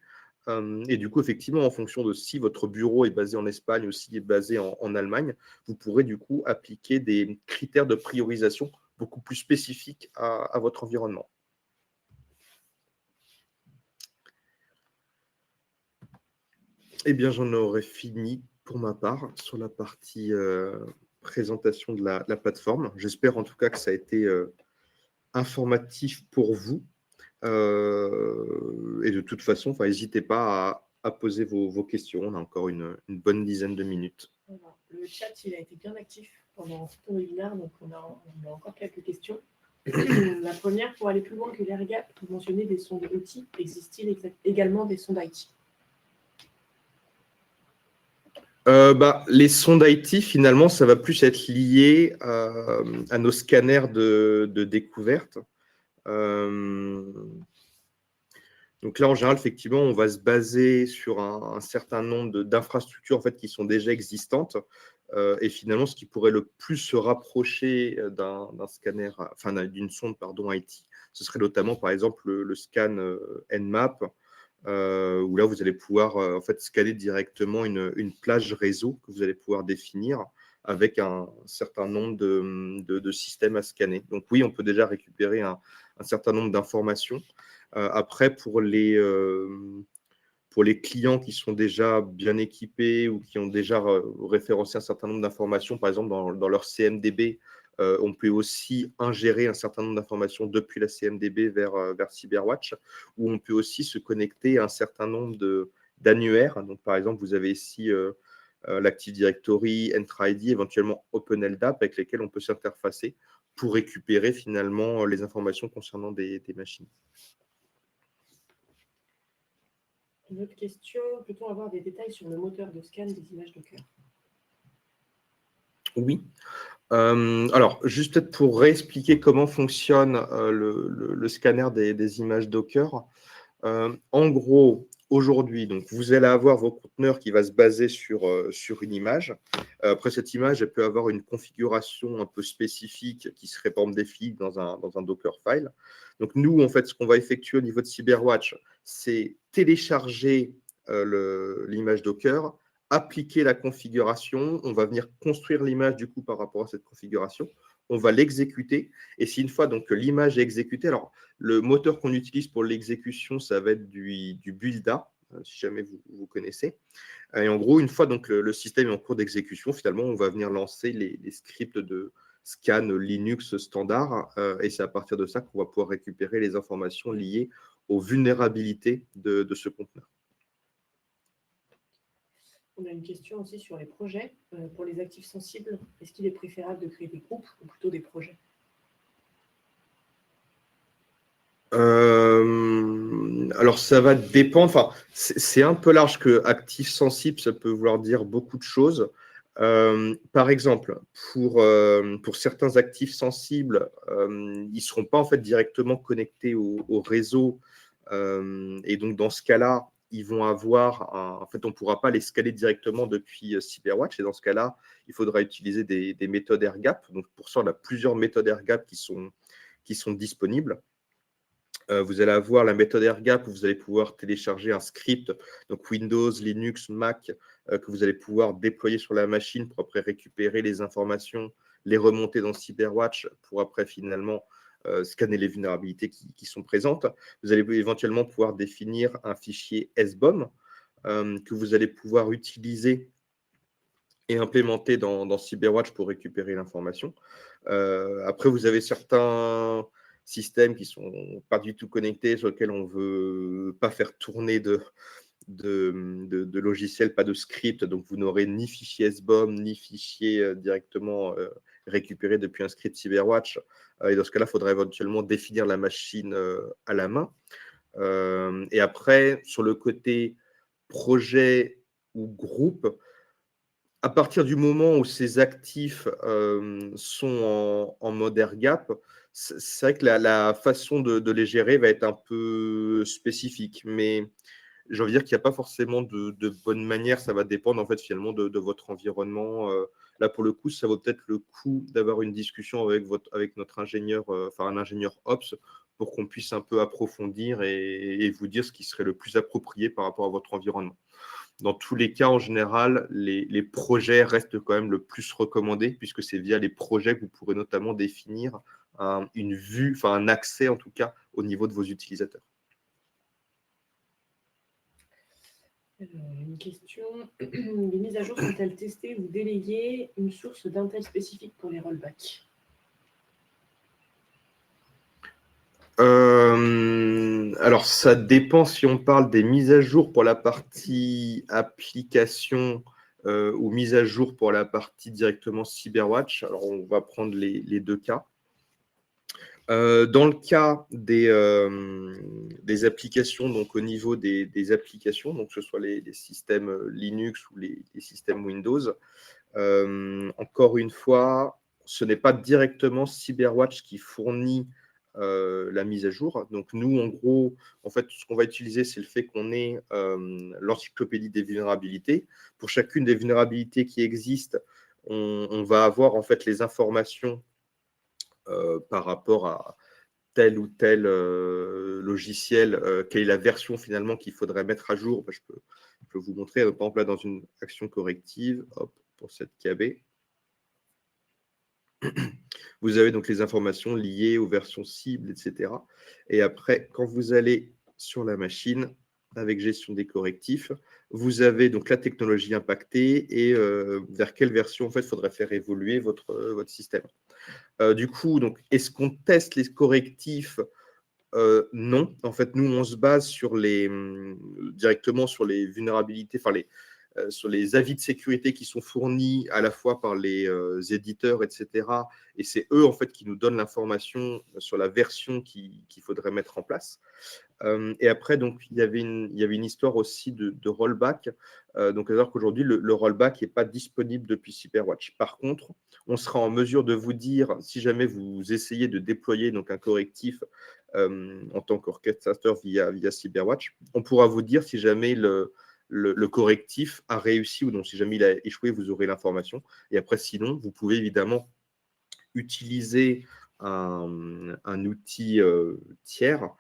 Et du coup, effectivement, en fonction de si votre bureau est basé en Espagne ou s'il est basé en Allemagne, vous pourrez du coup appliquer des critères de priorisation beaucoup plus spécifiques à votre environnement. Eh bien, j'en aurais fini pour ma part sur la partie présentation de la plateforme. J'espère en tout cas que ça a été informatif pour vous. Et de toute façon, n'hésitez pas à poser vos questions. On a encore une bonne dizaine de minutes. Voilà. Le chat, il a été bien actif pendant tout le webinaire, donc on a encore quelques questions. La première, pour aller plus loin que l'AirGap, vous mentionnez des sondes OT. Existe-t-il également des sondes IT? Les sondes IT, finalement, ça va plus être lié à nos scanners de découverte. Donc là, en général, effectivement, on va se baser sur un certain nombre d'infrastructures en fait, qui sont déjà existantes. Et finalement, ce qui pourrait le plus se rapprocher d'un scanner, enfin d'une sonde IT, ce serait notamment, par exemple, le scan Nmap, où là, vous allez pouvoir en fait, scanner directement une plage réseau que vous allez pouvoir définir avec un certain nombre de systèmes à scanner. Donc oui, on peut déjà récupérer un certain nombre d'informations. Après, pour les clients qui sont déjà bien équipés ou qui ont déjà référencé un certain nombre d'informations, par exemple dans leur CMDB, on peut aussi ingérer un certain nombre d'informations depuis la CMDB vers CyberWatch, ou on peut aussi se connecter à un certain nombre d'annuaires. Donc, par exemple, vous avez ici l'Active Directory, Entra ID, éventuellement OpenLDAP, avec lesquels on peut s'interfacer pour récupérer finalement les informations concernant des machines. Une autre question, peut-on avoir des détails sur le moteur de scan des images Docker? Oui. Alors, juste peut-être pour réexpliquer comment fonctionne le scanner des images Docker. En gros, aujourd'hui, donc, vous allez avoir vos conteneurs qui va se baser sur une image. Après, cette image, elle peut avoir une configuration un peu spécifique qui serait par exemple définie dans un Dockerfile. Donc, nous, en fait, ce qu'on va effectuer au niveau de CyberWatch, c'est télécharger l'image Docker, appliquer la configuration. On va venir construire l'image du coup par rapport à cette configuration. On va l'exécuter. Et si une fois donc l'image est exécutée, alors le moteur qu'on utilise pour l'exécution, ça va être du Builda, si jamais vous connaissez. Et en gros, une fois donc le système est en cours d'exécution, finalement, on va venir lancer les scripts de scan Linux standard. Et c'est à partir de ça qu'on va pouvoir récupérer les informations liées aux vulnérabilités de ce conteneur. On a une question aussi sur les projets. Pour les actifs sensibles, est-ce qu'il est préférable de créer des groupes ou plutôt des projets? Alors, ça va dépendre. Enfin, c'est un peu large que actif sensible, ça peut vouloir dire beaucoup de choses. Par exemple, pour certains actifs sensibles, ils ne seront pas en fait directement connectés au réseau. Et donc, dans ce cas-là, ils vont avoir en fait, on ne pourra pas les scaler directement depuis CyberWatch. Et dans ce cas-là, il faudra utiliser des méthodes airgap. Donc, pour ça, on a plusieurs méthodes airgap qui sont disponibles. Vous allez avoir la méthode airgap où vous allez pouvoir télécharger un script, donc Windows, Linux, Mac, que vous allez pouvoir déployer sur la machine pour après récupérer les informations, les remonter dans CyberWatch pour après finalement scanner les vulnérabilités qui sont présentes. Vous allez éventuellement pouvoir définir un fichier SBOM que vous allez pouvoir utiliser et implémenter dans CyberWatch pour récupérer l'information. Après, vous avez certains systèmes qui ne sont pas du tout connectés, sur lesquels on ne veut pas faire tourner de logiciel, pas de script, donc vous n'aurez ni fichier SBOM, ni fichier directement récupéré depuis un script CyberWatch. Et dans ce cas-là, il faudra éventuellement définir la machine à la main. Et après, sur le côté projet ou groupe, à partir du moment où ces actifs sont en mode airgap, c'est vrai que la façon de les gérer va être un peu spécifique. Mais j'ai envie de dire qu'il n'y a pas forcément de bonne manière. Ça va dépendre en fait finalement de votre environnement. Là, pour le coup, ça vaut peut-être le coup d'avoir une discussion avec notre ingénieur, enfin un ingénieur Ops, pour qu'on puisse un peu approfondir et vous dire ce qui serait le plus approprié par rapport à votre environnement. Dans tous les cas, en général, les projets restent quand même le plus recommandés, puisque c'est via les projets que vous pourrez notamment définir une vue, enfin un accès en tout cas au niveau de vos utilisateurs. Une question, les mises à jour sont-elles testées ou déléguées une source d'Intel spécifique pour les rollbacks? Alors, ça dépend si on parle des mises à jour pour la partie application ou mise à jour pour la partie directement CyberWatch. Alors, on va prendre les deux cas. Dans le cas des applications, donc au niveau des applications, donc que ce soit les systèmes Linux ou les systèmes Windows, encore une fois, ce n'est pas directement CyberWatch qui fournit la mise à jour. Donc nous, en gros, en fait, ce qu'on va utiliser, c'est le fait qu'on ait l'encyclopédie des vulnérabilités. Pour chacune des vulnérabilités qui existent, on va avoir en fait les informations par rapport à tel ou tel logiciel, quelle est la version finalement qu'il faudrait mettre à jour. Je peux vous montrer, par exemple, là, dans une action corrective, hop, pour cette KB. Vous avez donc les informations liées aux versions cibles, etc. Et après, quand vous allez sur la machine, avec gestion des correctifs, vous avez donc la technologie impactée et vers quelle version en fait, il faudrait faire évoluer votre système. Du coup, est-ce qu'on teste les correctifs? Non. En fait, nous, on se base directement sur les vulnérabilités, sur les avis de sécurité qui sont fournis à la fois par les éditeurs, etc. Et c'est eux, en fait, qui nous donnent l'information sur la version qu'il faudrait mettre en place. Et après, donc, il y avait une histoire aussi de rollback. Donc, à dire qu'aujourd'hui, le rollback n'est pas disponible depuis CyberWatch. Par contre, on sera en mesure de vous dire, si jamais vous essayez de déployer donc, un correctif en tant qu'orchestrateur via CyberWatch, on pourra vous dire si jamais le correctif a réussi ou non. Si jamais il a échoué, vous aurez l'information. Et après, sinon, vous pouvez évidemment utiliser un outil tiers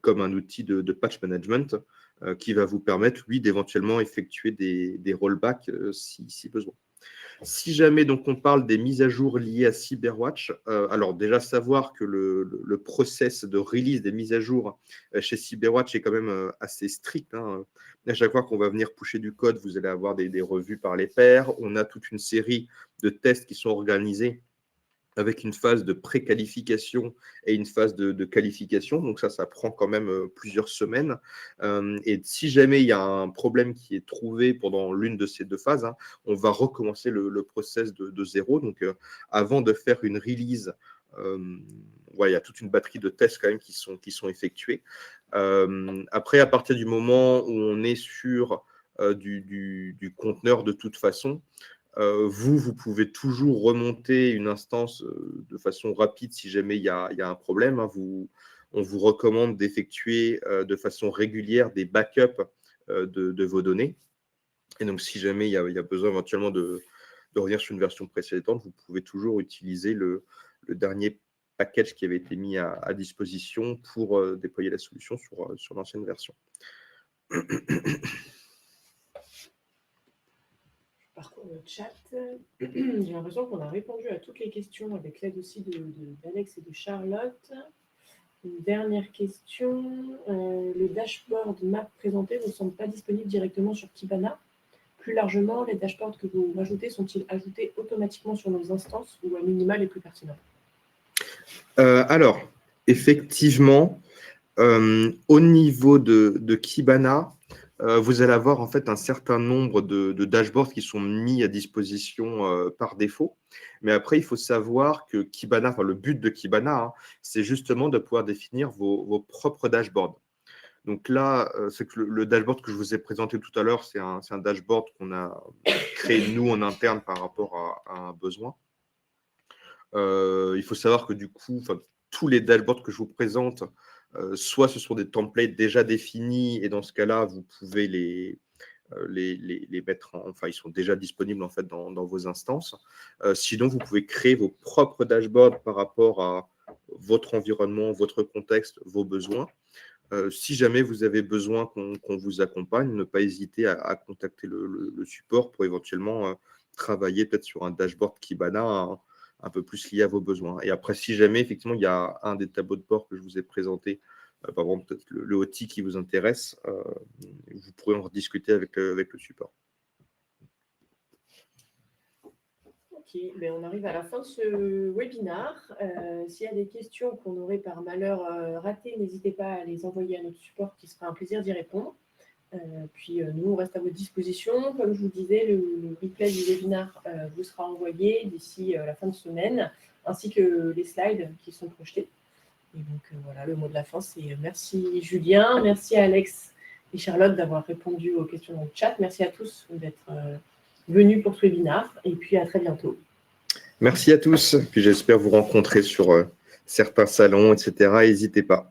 comme un outil de patch management qui va vous permettre, lui, d'éventuellement effectuer des rollbacks si besoin. Si jamais donc on parle des mises à jour liées à CyberWatch, alors déjà savoir que le process de release des mises à jour chez CyberWatch est quand même assez strict. Hein. À chaque fois qu'on va venir pusher du code, vous allez avoir des revues par les pairs. On a toute une série de tests qui sont organisés avec une phase de préqualification et une phase de qualification. Donc ça prend quand même plusieurs semaines. Et si jamais il y a un problème qui est trouvé pendant l'une de ces deux phases, hein, on va recommencer le process de zéro. Donc avant de faire une release, il y a toute une batterie de tests quand même qui sont effectués. Après, à partir du moment où on est sur du conteneur de toute façon, vous pouvez toujours remonter une instance de façon rapide si jamais il y a un problème. Hein. On vous recommande d'effectuer de façon régulière des backups de vos données. Et donc, si jamais il y a besoin éventuellement de revenir sur une version précédente, vous pouvez toujours utiliser le dernier package qui avait été mis à disposition pour déployer la solution sur l'ancienne version. Parcours le chat. J'ai l'impression qu'on a répondu à toutes les questions avec l'aide aussi d'Alex et de Charlotte. Une dernière question. Le dashboard map présenté ne semble pas disponible directement sur Kibana. Plus largement, les dashboards que vous rajoutez sont-ils ajoutés automatiquement sur nos instances ou à minima les plus pertinents? Alors, effectivement, au niveau de Kibana, vous allez avoir en fait un certain nombre de dashboards qui sont mis à disposition par défaut. Mais après, il faut savoir que Kibana, le but de Kibana, hein, c'est justement de pouvoir définir vos propres dashboards. Donc là, c'est que le dashboard que je vous ai présenté tout à l'heure, c'est un dashboard qu'on a créé nous en interne par rapport à un besoin. Il faut savoir que du coup, tous les dashboards que je vous présente, soit ce sont des templates déjà définis, et dans ce cas-là, vous pouvez les mettre ils sont déjà disponibles en fait dans vos instances. Sinon, vous pouvez créer vos propres dashboards par rapport à votre environnement, votre contexte, vos besoins. Si jamais vous avez besoin qu'on vous accompagne, ne pas hésiter à contacter le support pour éventuellement travailler peut-être sur un dashboard Kibana un peu plus lié à vos besoins. Et après, si jamais, effectivement, il y a un des tableaux de bord que je vous ai présenté, par exemple, peut-être le OT qui vous intéresse, vous pourrez en rediscuter avec le support. Ok, ben on arrive à la fin de ce webinaire. S'il y a des questions qu'on aurait par malheur ratées, n'hésitez pas à les envoyer à notre support qui sera un plaisir d'y répondre. Puis nous, on reste à votre disposition. Comme je vous disais, le replay du webinaire vous sera envoyé d'ici la fin de semaine, ainsi que les slides qui sont projetés. Et donc voilà, le mot de la fin, c'est merci Julien, merci à Alex et Charlotte d'avoir répondu aux questions dans le chat. Merci à tous d'être venus pour ce webinaire et puis à très bientôt. Merci à tous. Puis j'espère vous rencontrer sur certains salons, etc. N'hésitez pas.